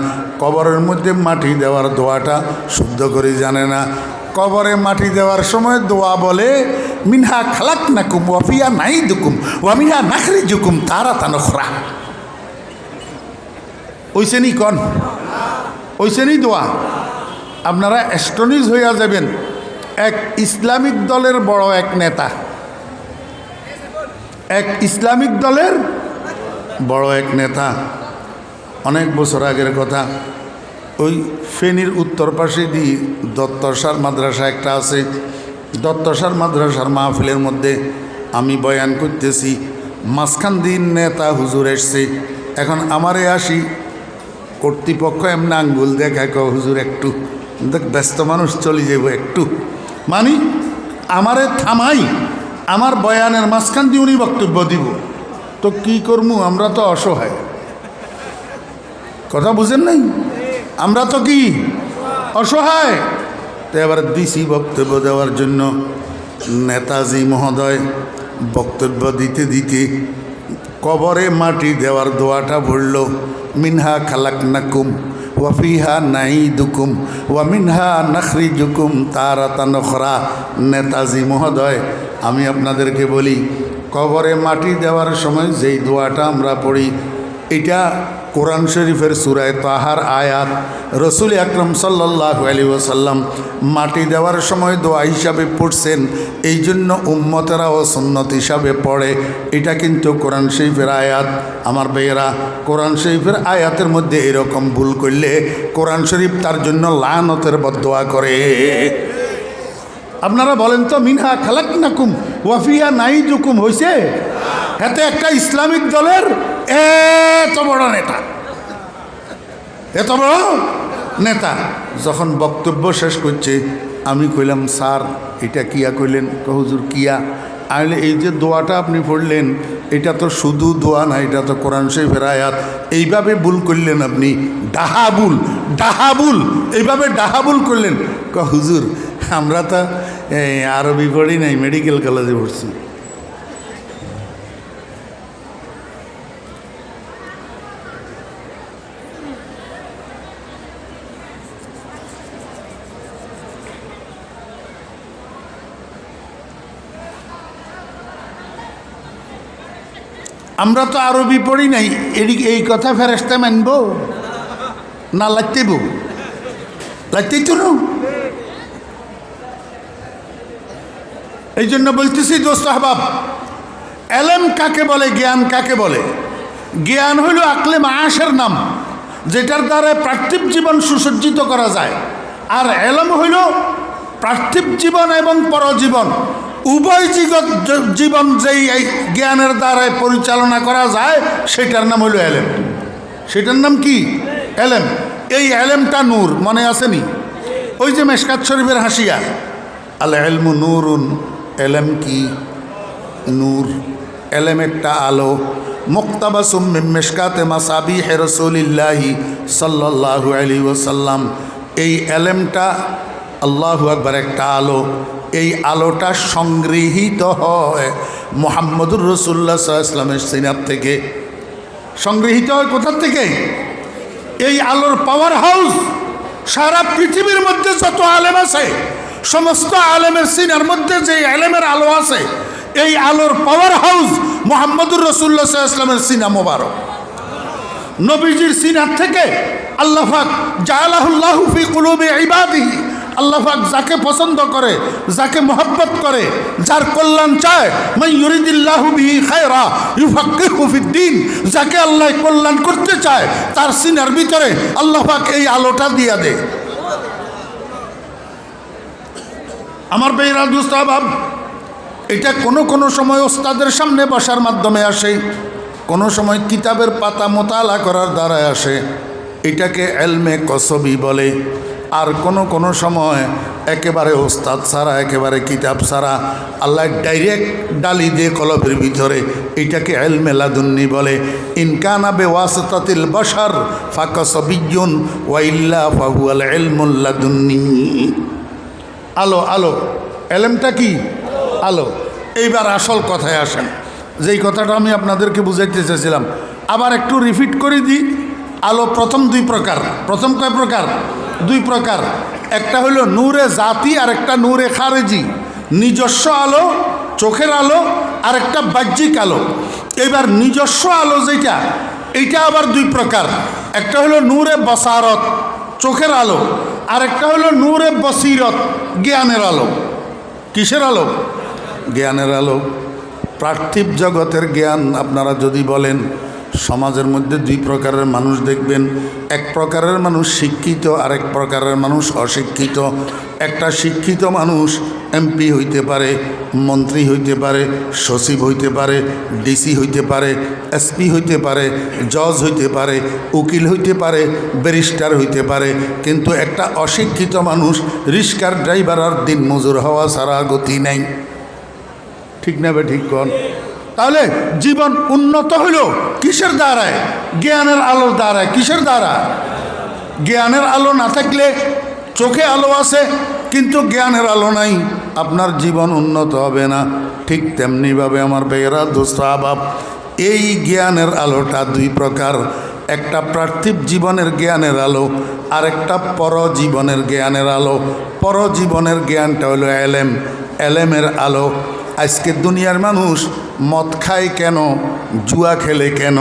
কবরের মধ্যে মাটি দেওয়ার দোয়াটা শুদ্ধ করে জানে না। কবরে মাটি দেওয়ার সময় দোয়া বলে মিনহা খালাকনাকুম ওয়া ফিহা নাঈদুকুম ওয়া মিনহা নাখরিজুকুম তারাতান উখরা। ওইসেনি কন, ওইসেনি দোয়া। আপনারা অ্যাস্টনিশ হইয়া যাবেন। এক ইসলামিক দলের বড় এক নেতা, এক ইসলামিক দলের বড় এক নেতা, অনেক বছর আগের কথা, ওই ফেনীর উত্তর পাশে দিয়ে দত্তসার মাদ্রাসা একটা আছে। দত্তসার মাদ্রাসার মাহফিলের মধ্যে আমি বয়ান করতেছি, মাঝখান দিন নেতা হুজুর এসছে। এখন আমারে আসি, কর্তৃপক্ষ এমনি আঙ্গুল দেখায়, হুজুর একটু দেখ, ব্যস্ত মানুষ চলে যাব একটু, মানি আমারে থামাই, আমার বয়ানের মাঝখান দিয়ে উনি বক্তব্য দিব। তো কি করবো, আমরা তো অসহায়। কথা বুঝেন নাই? আমরা তো কি অসহায়। তো এবার দিছি বক্তব্য দেওয়ার জন্য। নেতাজি মহোদয় বক্তব্য দিতে দিতে কবরে মাটি দেওয়ার দোয়াটা পড়ল, মিনহা খালাকনাকুম ওয়াফিহা নাঈদুকুম ওয়া মিনহা নাখরিজুকুম তারাতান উখরা। নেতাজি মহোদয়, আমি আপনাদেরকে বলি, কবরে মাটি দেওয়ার সময় যেই দোয়াটা আমরা পড়ি, এটা কোরআন শরীফের সূরা তাহার আয়াত। রসুল আকরাম সাল্লাল্লাহু আলাইহি ওয়াসাল্লাম মাটি দেওয়ার সময় দোয়া হিসাবে পড়ছেন, এই জন্য উম্মতেরাও সুন্নত হিসাবে পড়ে। এটা কিন্তু কোরআন শরীফের আয়াত। আমার ভাইয়েরা, কোরআন শরীফের আয়াতের মধ্যে এরকম ভুল করলে কোরআন শরীফ তার জন্য লানতের বদদোয়া করে। আপনারা বলেন তো, মিনহা খালাকনাকুম ওয়া ফিহা নাঈদুকুম হইছে? এতে একটা ইসলামিক দলের এত বড় নেতা, এত বড় নেতা যখন বক্তব্য শেষ করছে, আমি কইলাম, স্যার এটা কিয়া কইলেন? হুজুর কিয়া? আইলে এই যে দোয়াটা আপনি পড়লেন, এটা তো শুধু দোয়া না, এটা তো কোরআন শরীফের আয়াত। এইভাবে ভুল করলেন আপনি, ডাহাবুল ডাহাবুল, এইভাবে ডাহাবুল করলেন। হুজুর আমরা তো আরবি পড়ি নাই, মেডিকেল কলেজে পড়ছি। আমরা তো আরবি পড়ি নাই, এই কথা ফেরেশতা মানব না? লাগতেইব, লাগতেই তো না। এই জন্য বলতেছি দোস্ত আহবাব, এলেম কাকে বলে, জ্ঞান কাকে বলে? জ্ঞান হইল আকলে মাআশের নাম, যেটার দ্বারা পার্থিব জীবন সুসজ্জিত করা যায়। আর এলম হইল পার্থিব জীবন এবং পরজীবন উভয় জীবন যেই এই জ্ঞানের দ্বারায় পরিচালনা করা যায়, সেটার নাম হইল এলেম। সেটার নাম কি? এলেম। এই এলেমটা নূর, মনে আসেনি? ওই যে মেশকাত শরীফের হাসিয়া, আল ইলমু নূরুন, এলেম কি? নূর। এলেম একটা আলো। মুক্তাবাসুম মিন মিশকাতে মাসাবিহ রাসূলিল্লাহি সাল্লাল্লাহু আলাইহি ওয়াসাল্লাম। এই এলেমটা, আল্লাহু আকবার, একটা আলো। এই আলোটা সংগৃহীত হয় মুহাম্মদুর রাসূলুল্লাহ সাল্লাল্লাহু আলাইহি ওয়াসাল্লামের সিনাত থেকে। সংগৃহীত হয় কোথা থেকে? এই আলোর পাওয়ার হাউস সারা পৃথিবীর মধ্যে যত আলেম আছে, সমস্ত আলেমের সিনার মধ্যে যে আলেমের আলো আছে, এই আলোর পাওয়ার হাউস মুহাম্মদুর রাসূলুল্লাহ সাল্লাল্লাহু আলাইহি ওয়াসাল্লামের সিনা মোবারক। নবীজির সিনার থেকে আল্লাহ পাক জাআলাহুল্লাহু ফি কুলুবি ইবাদিহি, আল্লাহ পাক যাকে পছন্দ করে, যাকে মহব্বত করে, যার কল্যাণ চায়, মান ইউরিদিল্লাহু বিহি খায়রা ইউফাক্কিহু ফিদ্দীন, যাকে আল্লাহ কল্যাণ করতে চায় তার সিনার ভিতরে আল্লাহ পাক এই আলোটা দিয়া দেয়। আমার ভাইরা দোস্ত আহবাব, এটা কোনো সময় ওস্তাদের সামনে বসার মাধ্যমে আসে, কোনো সময় কিতাবের পাতা মোতালা করার দ্বারা আসে, এটাকে এলমে কসবি বলে। আর কোনো সময় একেবারে ওস্তাদ ছাড়া, একেবারে কিতাব ছাড়া আল্লাহ ডাইরেক্ট ডালি দিয়ে কলবের ভিতরে, এটাকে এলমে লাদুন্নি বলে। ইনকানা বেওয়াসতাতিল বশার ফাকসবিয়্যুন ওয়া ইল্লা ফাহুয়াল ইলমুল লাদুন্নি। আলো, আলো, এলেমটা কি? আলো। এইবার আসল কথায় আসেন, যেই কথাটা আমি আপনাদেরকে বুঝাইতে চেয়েছিলাম, আবার একটু রিপিট করে দিই। আলো প্রথম দুই প্রকার। প্রথম কয় প্রকার? দুই প্রকার। একটা হলো নূরে জাতি আর একটা নূরে খারেজি। নিজস্ব আলো, চোখের আলো, আর একটা বাহ্যিক আলো। এবার নিজস্ব আলো যেটা, এইটা আবার দুই প্রকার। একটা হলো নূরে বসারত, চোখের আলো, আর একটা হলো নূরে বসিরত, জ্ঞানের আলো। কিসের আলো? জ্ঞানের আলো। পার্থিব জগতের জ্ঞান আপনারা যদি বলেন, সমাজের মধ্যে দুই প্রকারের মানুষ দেখবেন। এক প্রকারের মানুষ শিক্ষিত, আর এক প্রকারের মানুষ অশিক্ষিত। একটা শিক্ষিত মানুষ এমপি হইতে পারে, মন্ত্রী হইতে পারে, সচিব হইতে পারে, ডিসি হইতে পারে, এসপি হইতে পারে, জজ হইতে পারে, উকিল হইতে পারে, ব্যারিস্টার হইতে পারে। কিন্তু একটা অশিক্ষিত মানুষ রিক্সার ড্রাইভার আর দিন মজুর হওয়া ছাড়া গতি নাই। ঠিক না বে ঠিক কন? তাহলে জীবন উন্নত হইল কিসের দ্বারায়? জ্ঞানের আলোর দ্বারায়। কিসের দ্বারা? জ্ঞানের আলো না থাকলে, চোখে আলো আছে কিন্তু জ্ঞানের আলো নাই, আপনার জীবন উন্নত হবে না। ঠিক তেমনিভাবে আমার ভাইয়েরা দোস্ত আহবাব, এই জ্ঞানের আলোটা দুই প্রকার। একটা পার্থিব জীবনের জ্ঞানের আলো, আর একটা পরজীবনের জ্ঞানের আলো। পরজীবনের জ্ঞানটা হলো এলেম, এলেমের আলো। আজকে দুনিয়ার মানুষ মদ খায় কেন, জুয়া খেলে কেন,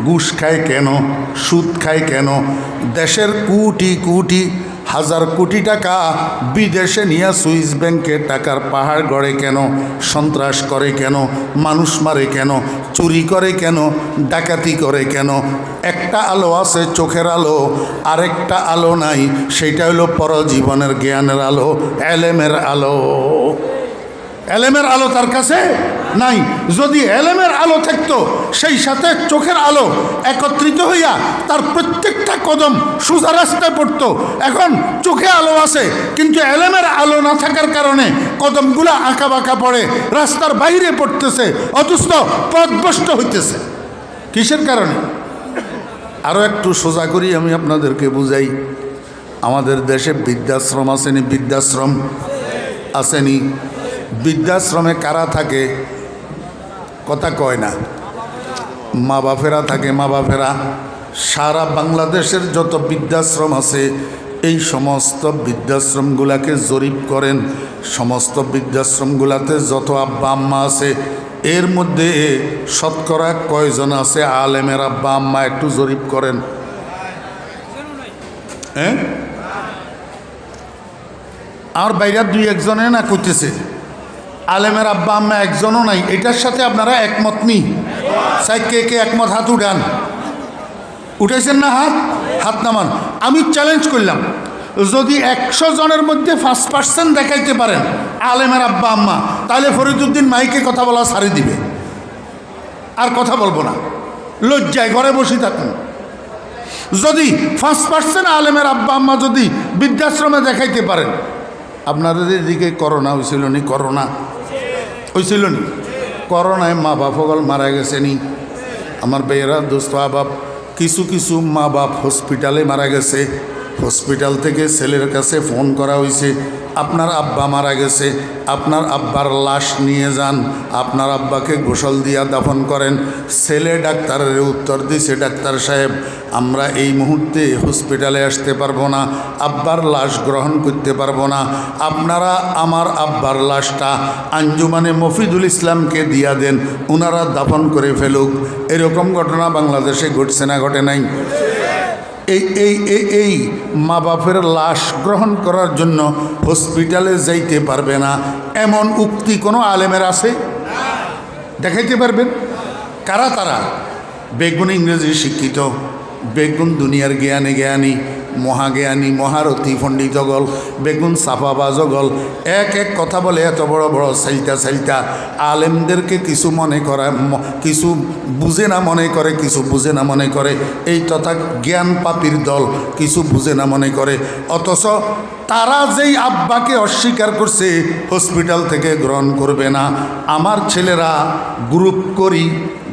ঘুষ খায় কেন, সুদ খায় কেন, দেশের কোটি কোটি হাজার কোটি টাকা বিদেশে নিয়ে সুইস ব্যাংকে টাকার পাহাড় গড়ে কেন, সন্ত্রাস করে কেন, মানুষ মারে কেন, চুরি করে কেন, ডাকাতি করে কেন? একটা আলো আছে চোখের আলো, আরেকটা আলো নাই, সেইটা হলো পরজীবনের জ্ঞানের আলো, এলেমের আলো। এলেমের আলো তার কাছে নাই। যদি এলেমের আলো থাকতো, সেই সাথে চোখের আলো একত্রিত হইয়া তার প্রত্যেকটা কদম সোজা রাস্তায় পড়তো। এখন চোখে আলো আছে, কিন্তু এলেমের আলো না থাকার কারণে কদমগুলা আঁকা বাঁকা পড়ে, রাস্তার বাইরে পড়তেছে, অথচ পথভ্রষ্ট হইতেছে। কিসের কারণে? আরও একটু সোজা করি, আমি আপনাদেরকে বুঝাই। আমাদের দেশে বৃদ্ধাশ্রম আসেনি? বৃদ্ধাশ্রম আসেনি? বৃদ্ধাশ্রমে কারা থাকে? কথা কয় না। মা বাপেরা থাকে। মা বাপেরা সারা বাংলাদেশের যত বৃদ্ধাশ্রম আছে, এই সমস্ত বৃদ্ধাশ্রমগুলাকে জরিপ করেন। সমস্ত বৃদ্ধাশ্রমগুলাতে যত আব্বা আম্মা আছে, এর মধ্যে শতকরা কয়জন আছে আলেমের আব্বা আম্মা? একটু জরিপ করেন। হ্যাঁ, আর বাইরে দুই একজনে না করতেছে, আলেমের আব্বা আম্মা একজনও নাই। এটার সাথে আপনারা একমত নি? কে কে একমত? হাত উঠান। উঠেছেন না? হাত হাত নামান। আমি চ্যালেঞ্জ করলাম, যদি 100 জনের মধ্যে 5% দেখাইতে পারেন আলেমের আব্বা আম্মা, তাহলে ফরিদউদ্দিন মাইকে কথা বলা ছাড়ি দিবে, আর কথা বলবো না, লজ্জায় ঘরে বসে থাকুন। যদি 5% আলেমের আব্বা আম্মা যদি বৃদ্ধাশ্রমে দেখাইতে পারেন। আপনাদের এদিকে করোনা হয়েছিল নি? করোনা হয়েছিল নি? করোনায় মা বাপ সকল মারা গেছে নি? আমার বেয়েরা দোস্ত আবাব, কিছু কিছু মা বাপ হসপিটালে মারা গেছে। হসপিটাল থেকে ছেলের কাছে ফোন করা হয়েছে, আপনার আব্বা মারা গেছে, আপনার আব্বার লাশ নিয়ে যান, আপনার আব্বাকে গোসল দিয়া দাফন করেন। ছেলে ডাক্তারের উত্তর দিছে, ডাক্তার সাহেব আমরা এই মুহূর্তে হসপিটালে আসতে পারবো না, আব্বার লাশ গ্রহণ করতে পারবো না, আপনারা আমার আব্বার লাশটা আঞ্জুমানে মফিদুল ইসলামকে দিয়া দেন, ওনারা দাফন করে ফেলুক। এরকম ঘটনা বাংলাদেশে ঘটছে না? ঘটে নাই? এই মা বাপের লাশ গ্রহণ করার জন্য হসপিটালে যাইতে পারবে না, এমন উক্তি কোনো আলেমের আছে? দেখাইতে পারবেন? কারা তারা? বেগুন ইংরেজি শিক্ষিত, বেগুন দুনিয়ার জ্ঞানে জ্ঞানী, মহাজ্ঞানী, মহারথী পণ্ডিতগল, বেগুন সাফাবাজগল, এক এক কথা বলে এত বড় বড় সাইলটা সাইলটা। আলেমদেরকে কিছু মনে করে, কিছু বুঝে না মনে করে, কিছু বুঝে না মনে করে। এই তথা জ্ঞান পাপীর দল কিছু বুঝে না মনে করে। অথচ তারা যেই আব্বাকে অস্বীকার করছে হসপিটাল থেকে গ্রহণ করবে না। আমার ছেলেরা গ্রুপ করি,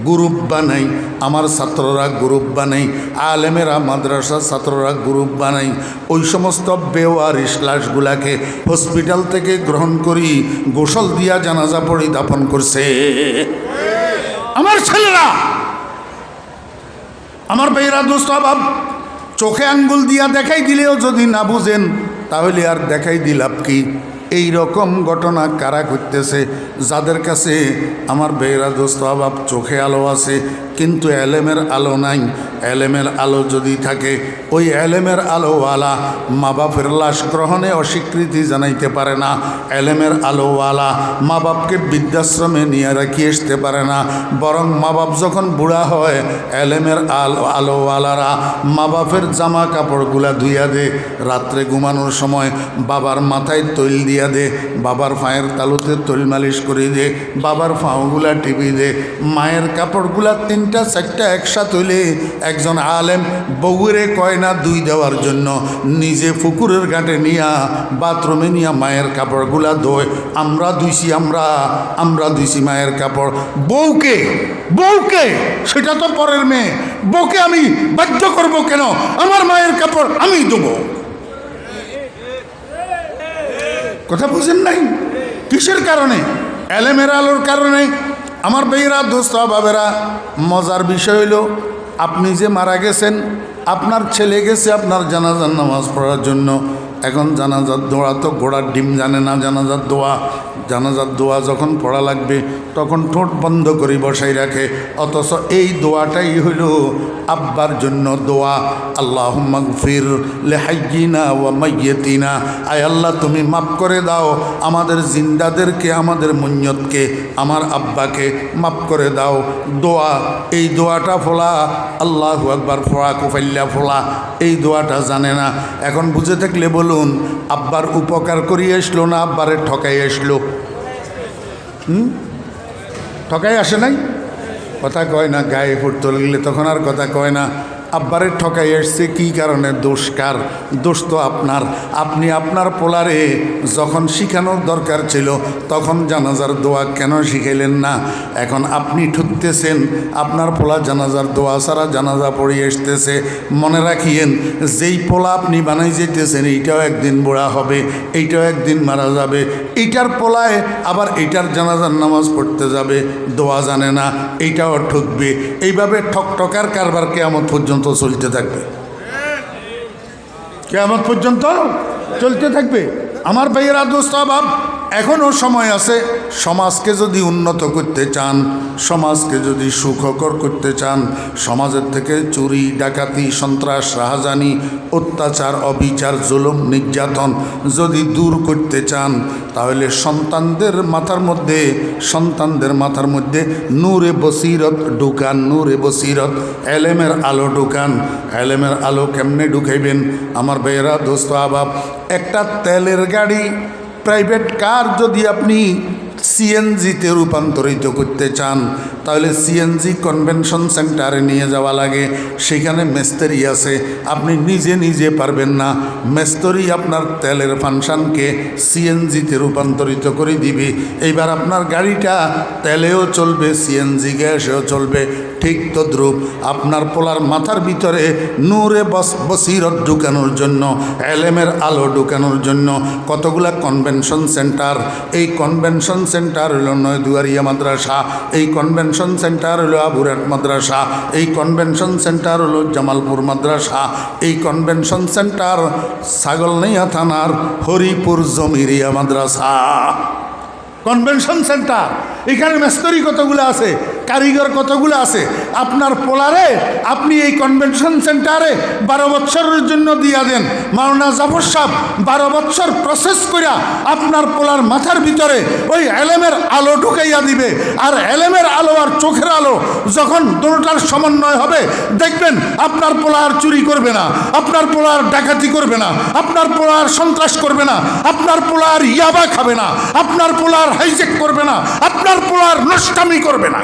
গ্রুপ বানাই, আমার ছাত্ররা গ্রুপ বানাই, আলেমেরা মাদ্রাসার ছাত্ররা গ্রুপ বানাই, ওই সমস্ত বেওয়ারিশ লাশগুলাকে হসপিটাল থেকে গ্রহণ করি, গোসল দিয়া জানাজা পড়ি দাফন করছে আমার ছেলেরা। আমার বেয়েরা দোস্ত আবাব, চোখে আঙ্গুল দিয়া দেখাই দিলেও যদি না বুঝেন, তাহলে আর দেখাই দিলাম কি? এই রকম ঘটনা কারা করতেছে? যাদের কাছে আমার বেয়েরা দোস্ত আবাব চোখে আলো আছে, কিন্তু এলেমের আলো নাই। এলেমের আলো যদি থাকে, ওই এলেমের আলোওয়ালা মা বাপের লাশ গ্রহণে অস্বীকৃতি জানাইতে পারে না। এলেমের আলোওয়ালা মা বাপকে বৃদ্ধাশ্রমে নিয়ে রাখি আসতে পারে না। বরং মা বাপ যখন বুড়া হয়, এলেমের আলোওয়ালারা মা বাপের জামা কাপড়গুলা ধুইয়া দে, রাত্রে ঘুমানোর সময় বাবার মাথায় তৈল দিয়া দে, বাবার পায়ের তালুতে তৈল মালিশ করে দে, বাবার পাওগুলা টিপি দে, মায়ের কাপড়গুলা 3টা 4টা একসাথে হইলে একজন আলেম বউরে কয়না দুই দেওয়ার জন্য নিজে পুকুরের ঘাটে নিয়া বাথরুমে নিয়া মায়ের কাপড়গুলা ধোয়। আমরা ধুইছি মায়ের কাপড়। বউকে সেটা তো পরের মেয়ে, বউকে আমি বাধ্য করব কেন? আমার মায়ের কাপড় আমি দেবো। কথা বুঝেন নাই? কিসের কারণে? এলেমের আলোর কারণে। আমার বেয়েরা দোস্ত বাবেরা, মজার বিষয় হইল আপনি যে মারা গেছেন, আপনার ছেলে গেছে আপনার জানাজার নামাজ পড়ার জন্য। এখন জানাজার দোয়া তো ঘোড়ার ডিম জানে না। জানাজার দোয়া যখন পড়া লাগবে তখন ঠোঁট বন্ধ করে বসাই রাখে। অথচ এই দোয়াটাই হইল আব্বার জন্য দোয়া। আল্লাহুম্মা গফির লিহাইয়িনা ওয়া মাইয়িতিনা, আয় আল্লাহ তুমি মাফ করে দাও আমাদের জিন্দাদেরকে, আমাদের মুন্যতকে, আমার আব্বাকে মাফ করে দাও। দোয়া, এই দোয়াটা ফোলা, আল্লাহু আকবার ফোড়া কুফাইল্লা ফোলা, এই দোয়াটা জানে না। এখন বুঝে থাকলে বলুন, আব্বার উপকার করিয়ে আসলো না আব্বারে ঠকাই আসলো? ঠকাই আসে নাই? কথা কয় না, গায়ে ফুট গেলে তখন আর কথা কয় না। আব্বারে ঠকাই আসছে কি কারণে? দোষ কার? দোষ তো আপনার। আপনি আপনার পোলারে যখন শিখানোর দরকার ছিল তখন জানাজার দোয়া কেন শিখাইলেন না? এখন আপনি ঠুকতেছেন, আপনার পোলা জানাজার দোয়া ছাড়া জানাজা পড়িয়ে আসতেছে। মনে রাখিয়েন, যেই পোলা আপনি বানাই যেতেছেন এইটাও একদিন বুড়া হবে, এইটাও একদিন মারা যাবে। এইটার পোলায় আবার এইটার জানাজার নামাজ পড়তে যাবে, দোয়া জানে না, এইটাও ঠকবে। এইভাবে ঠকঠকার কারবার কিয়ামত পর্যন্ত চলতে থাকবে। কিয়ামত পর্যন্ত চলতে থাকবে। আমার ভাইয়েরা, দোস্ত বাপ, এখনও সময় আছে। সমাজকে যদি উন্নত করতে চান, সমাজকে যদি সুখকর করতে চান, সমাজের থেকে চুরি ডাকাতি সন্ত্রাস রাহাজানি অত্যাচার অবিচার জুলুম নির্যাতন যদি দূর করতে চান, তাহলে সন্তানদের মাথার মধ্যে নূরে বসিরত ঢুকান। নূরে বসিরত, এলেমের আলো ঢুকান। এলেমের আলো কেমনে ঢুকাইবেন? আমার ভাইয়েরা, দোস্ত আবাব, একটা তেলের গাড়ি, প্রাইভেট কার যদি আপনি সিএনজিতে রূপান্তরিত করতে চান, তাহলে সিএনজি কনভেনশন সেন্টারে নিয়ে যাওয়া লাগে। সেখানে মিস্ত্রি আছে, আপনি নিজে পারবেন না। মিস্ত্রি আপনার তেলের ফাংশনকে সিএনজিতে রূপান্তরিত করে দিবে। এইবার আপনার গাড়িটা তেলেও চলবে, সিএনজি গ্যাসেও চলবে। ঠিক তদ্রূপ আপনার পোলার মাথার ভিতরে নূরে বসিরত ঢুকানোর জন্য, এলেমের আলো ঢুকানোর জন্য কতগুলা কনভেনশন সেন্টার। এই কনভেনশন সেন্টার হলো নয়দুয়ারিয়া মাদ্রাসা, এই কনভেনশন সেন্টার হলো আবুরাট মাদ্রাসা, এই কনভেনশন সেন্টার হলো জামালপুর মাদ্রাসা, এই কনভেনশন সেন্টার ছাগলনাইয়া থানার হরিপুর জমিরিয়া মাদ্রাসা। কনভেনশন সেন্টার, এখানে মিস্ত্রি কতগুলো আছে, কারিগর কতগুলো আছে। আপনার পোলারে আপনি এই কনভেনশন সেন্টারে 12 বছরের জন্য দিয়া দেন। মাওলানা জাফর সাহেব 12 বছর প্রসেস করিয়া আপনার পোলার মাথার ভিতরে ওই এলেমের আলো ঢুকাইয়া দিবে। আর এলেমের আলো আর চোখের আলো যখন দুটোটার সমন্বয় হবে, দেখবেন আপনার পোলার চুরি করবে না, আপনার পোলার ডাকাতি করবে না, আপনার পোলার সন্ত্রাস করবে না, আপনার পোলার ইয়াবা খাবে না, আপনার পোলার হাইজেক করবে না, আপনার পোলার নষ্টামি করবে না।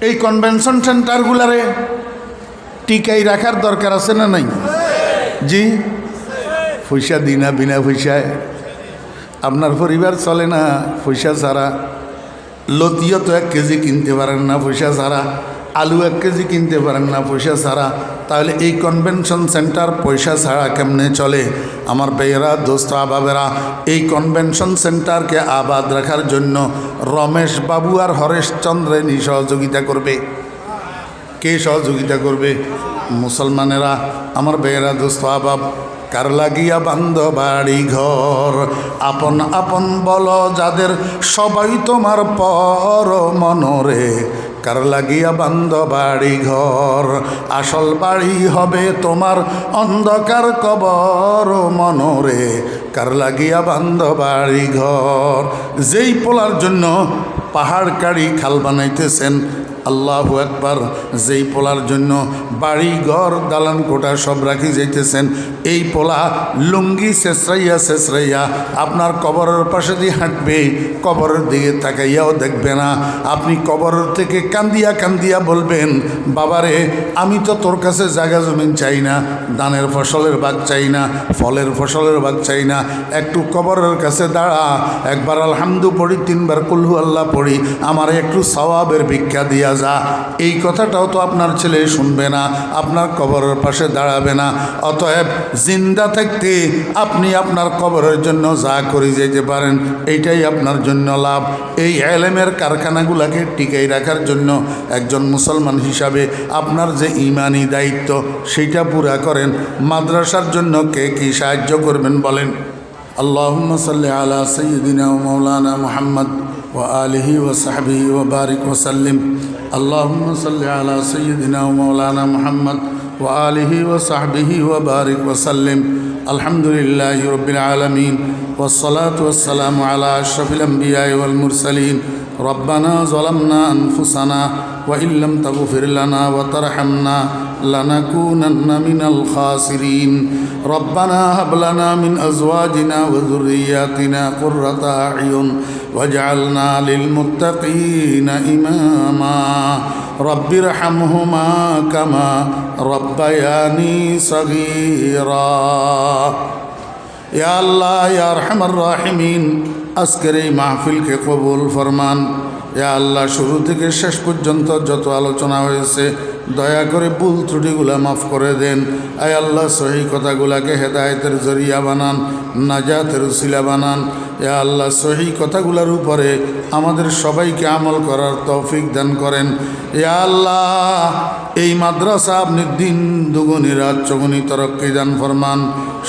এই কনভেনশন সেন্টারগুলারে টিকাই রাখার দরকার আছে না নাই? জি, পয়সা দিই না, বিনা পয়সায় আপনার পরিবার চলে না পয়সা ছাড়া। লতিও তো 1 কেজি কিনতে পারেন না পয়সা ছাড়া, আলু 1 কেজি কিনতে পারেন না পয়সা ছাড়া। তাহলে এই কনভেনশন সেন্টার পয়সা ছাড়া কেমনে চলে? আমার ভাইয়েরা, দোস্ত আবাবেরা, এই কনভেনশন সেন্টারকে আবাদ রাখার জন্য রমেশ বাবু আর হরেশ চন্দ্রেনি সহযোগিতা করবে। কে সহযোগিতা করবে? মুসলমানেরা। আমার ভাইয়েরা, দোস্ত আবাব, কার লাগিয়া বান্ধ বাড়ি ঘর, আপন আপন বলো যাদের সবাই তোমার পর মনরে। কার লাগিয়া বান্ধ বাড়ি ঘর, আসল বাড়ি হবে তোমার অন্ধকার কবর মনরে। কার লাগিয়া বান্ধ বাড়ি ঘর। যেই পোলার জন্য পাহাড় কাড়ি খাল বানাইতেছেন, আল্লাহু আকবার, যেই পোলার জন্য বাড়ি ঘর দালান কোটা সব রাখি যাইতেছেন, এই পোলা লুঙ্গি শেষরাইয়া আপনার কবরের পাশে দিয়ে হাঁটবে, কবরের দিকে তাকাইয়াও দেখবে না। আপনি কবরের থেকে কান্দিয়া বলবেন, বাবারে আমি তো তোর কাছে জায়গা জমিন চাই না, ধানের ফসলের ভাগ চাই না, ফলের ফসলের ভাগ চাই না, একটু কবরের কাছে দাঁড়া, একবার আলহামদু পড়ি, 3 বার কুলহু আল্লাহ পড়ি, আমার একটু সওয়াবের ভিক্ষা দিয়া যা, এই কথাটাও তো আপনার ছেলে শুনবে না, আপনার কবরের পাশে দাঁড়াবে না। অতএব জিন্দা থাকতে আপনি আপনার কবরের জন্য যা করে যেতে পারেন এইটাই আপনার জন্য লাভ। এই এলেমের কারখানাগুলোকে টিকাই রাখার জন্য একজন মুসলমান হিসাবে আপনার যে ইমানি দায়িত্ব সেইটা পুরা করেন। মাদ্রাসার জন্য কে কি সাহায্য করবেন বলেন? আল্লাহুম্মা সাল্লি আলা সাইয়্যিদিনা ওয়া মাওলানা মুহাম্মদ ওয়া আলিহি ওয়া সাহবিহি ওয়া বারিক ওয়া সাল্লিম। আল্লাহুম্মা সাল্লি আলা সাইয়্যিদিনা ওয়া মাওলানা মুহাম্মদ ওয়া আলিহি ওয়া সাহবিহি ওয়া বারিক ওয়া সাল্লিম। আলহামদুলিল্লাহি রাব্বিল আলামিন ওয়াস সালাতু ওয়াস সালামু আলা আশরাফিল আমবিয়াই ওয়াল মুরসালিন। রব্বানা যালামনা আনফুসানা ওয়া ইল্লাম তাগফির লানা ওয়া তারহামনা লানাকুনান্না মিনাল খাসিরিন। রব্বানা হাব লানা মিন আজওয়াজিনা ওয়া যুররিয়াতিনা কুররাতা আ'য়ুন ওয়াজআলনা লিল মুত্তাকিনা ইমামা। রব্বিরহামহুমা কামা রব্বায়ানি সগীরা। ইয়া আল্লাহ ইয়া আরহামার রাহিমিন, আজকের এই মাহফিলকে কবুল ফরমান। ইয়া আল্লাহ, শুরু থেকে শেষ পর্যন্ত যত আলোচনা হয়েছে দয়া করে ভুল ত্রুটিগুলা মাফ করে দেন। আয় আল্লাহ, সহি কথাগুলাকে হেদায়েতের জরিয়া বানান, নাজাতের উসিলা বানান। ইয়া আল্লাহ, সহি কথাগুলার উপরে আমাদের সবাইকে আমল করার তৌফিক দান করেন। ইয়া আল্লাহ, এই মাদ্রাসা আপনি দিন দুগুনি রাত চৌগুনি তরক্কি দান ফরমান।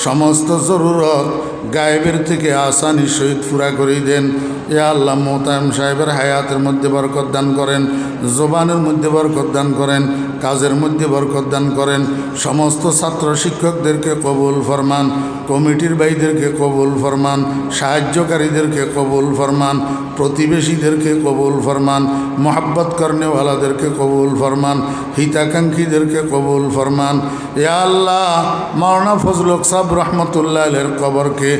সমস্ত জরুরত গায়েবের থেকে আসানি সহিত পুরা করে দেন। ইয়া আল্লাহ, মোহতারাম সাহেবের হায়াতের মধ্যে বরকত দান করেন, জবানের মধ্যে বরকত দান করেন, কাজের মধ্যে বরকত দান করেন। সমস্ত ছাত্র শিক্ষকদেরকে কবুল ফরমান, কমিটির ভাইদেরকে কবুল ফরমান, সাহায্যকারীদেরকে কবুল ফরমান, প্রতিবেশীদেরকে কবুল ফরমান, মোহাব্বত করনেওয়ালাদেরকে কবুল ফরমান, হিতাকাঙ্ক্ষীদেরকে কবুল ফরমান। ইয়া আল্লাহ, মাওলানা ফজল হক সাহেব রহমতুল্লাহ আলাইহির কবরকে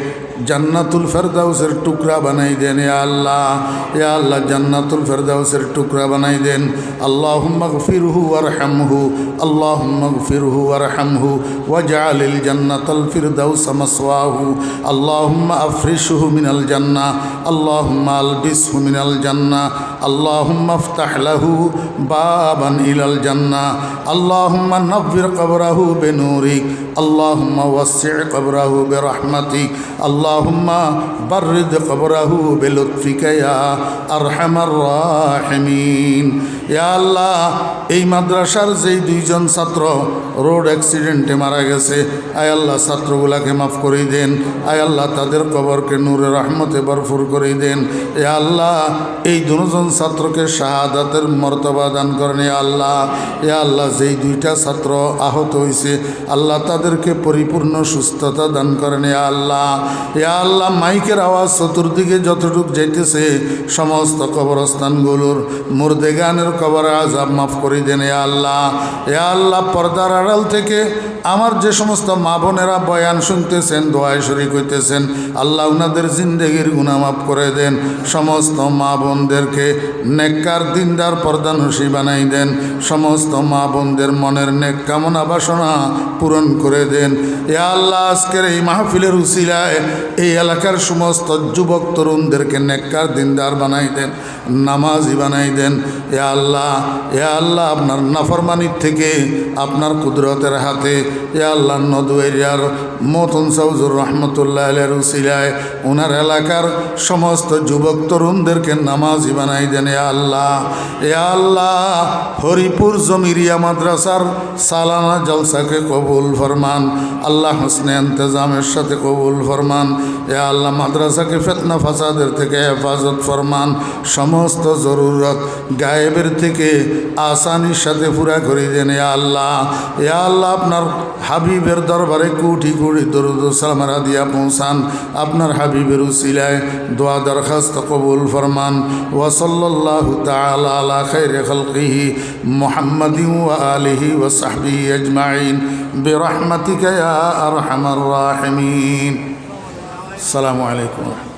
জান্নাতুল ফেরদাউসের টুকরা বানাই দেন। ইয়া আল্লাহ, ইয়া আল্লাহ, জান্নাতুল ফেরদাউসের টুকরা বানাই দেন। আল্লাহুম্মা গফিরহু ওয়ারহামহু, আল্লাহুম্মা গফিরহু ওয়ারহামহু ওয়াজআলিল জান্নাতাল ফিরদাউস মাসওয়াহু। আল্লাহুম্মা আফরিশহু মিনাল জান্নাহ, আল্লাহুম্মা আলবিসহু মিনাল জান্নাহ, আল্লাহুম্মা আফতাহ লাহু বাবান ইলাল জান্নাহ, আল্লাহুম্মা নাব্বির কবরাহু বিনূরিক, আল্লাহুম্মা ওয়াসসি' কবরাহু বিরহমাতিক, আল্লাহুম্মা বাররিদ কবরাহু বিলুতফিকা ইয়া আরহামার রাহিমিন। ইয়া আল্লাহ, এই মাদ্রাসার যেই দুইজন ছাত্র রোড অ্যাক্সিডেন্টে মারা গেছে, আয় আল্লাহ, ছাত্রগুলাকে মাফ করে দেন। আয় আল্লাহ, তাদের কবরকে নূরে রহমতে ভরপুর করে দেন। ইয়া আল্লাহ, এই দুজন ছাত্রকে শাহাদাতের মর্তবা দান করেন। ইয়া আল্লাহ, ইয়া আল্লাহ, যেই দুইটা ছাত্র আহত হয়েছে আল্লাহ তাদেরকে পরিপূর্ণ সুস্থতা দান করেন। ইয়া আল্লাহ, ইয়া আল্লাহ, মাইকের আওয়াজ চতুর্দিকে যতটুক যাইতেছে সমস্ত কবরস্থানগুলোর মুর্দেগানের কবরে আযাব মাফ করে দেন। ইয়া আল্লাহ, ইয়া আল্লাহ, পর্দার আড়াল থেকে আমার যে সমস্ত মা বোনেরা বয়ান শুনতেছেন, দোয়ায় শরীক হইতেছেন, আল্লাহ উনাদের জিন্দেগির গুনাহ মাফ করে দেন। সমস্ত মা বোনদেরকে নেককার দিনদার পর্দানসী বানাই দেন। সমস্ত মা বোনদের মনের নেক কামনা বাসনা পূরণ করে দেন। ইয়া আল্লাহ, আজকের এই মাহফিলের উসিলায় এই এলাকার সমস্ত যুবক তরুণদেরকে নেককার দিনদার বানাই দেন, নামাজি বানাই দেন। ইয়া আল্লাহ, ইয়া আল্লাহ, আপনার নাফরমানির থেকে আপনার কুদরতের হাতে ইয়া আল্লাহ নদু এরিয়ার মতন সাউজুর রহমতুল্লাহ আলাইহির উসিলায় ওনার এলাকার সমস্ত যুবক তরুণদেরকে নামাজি বানাই দেন। ইয়া আল্লাহ, ইয়া আল্লাহ, হরিপুর জমিরিয়া মাদ্রাসার সালানা জলসাকে কবুল ফরমান। আল্লাহ হোসনে ইন্তজামের সাথে কবুল ফরমান। ইয়া আল্লাহ, মাদ্রাসাকে ফিতনা ফাসাদের থেকে হেফাজত ফরমান। সমস্ত জরুরত গায়েবের থেকে আসানির সাথে পুরা করে দেন। ইয়া আল্লাহ, ইয়া আল্লাহ, আপনার হাবিবের দরবারে কোটি কোটি দরুদ ও সালাম হাদিয়া পৌঁছান। আপনার হাবিবের উসিলায় দোয়া দরখাস্ত কবুল ফরমান। ওয়া সাল্লাল্লাহু তাআলা আলা খাইরি খালকিহি মুহাম্মাদিন ওয়া আলিহি ওয়া সাহবিহি আজমাইন বিরহমাতিকা ইয়া আরহামার রাহিমিন। আসসালামু আলাইকুম।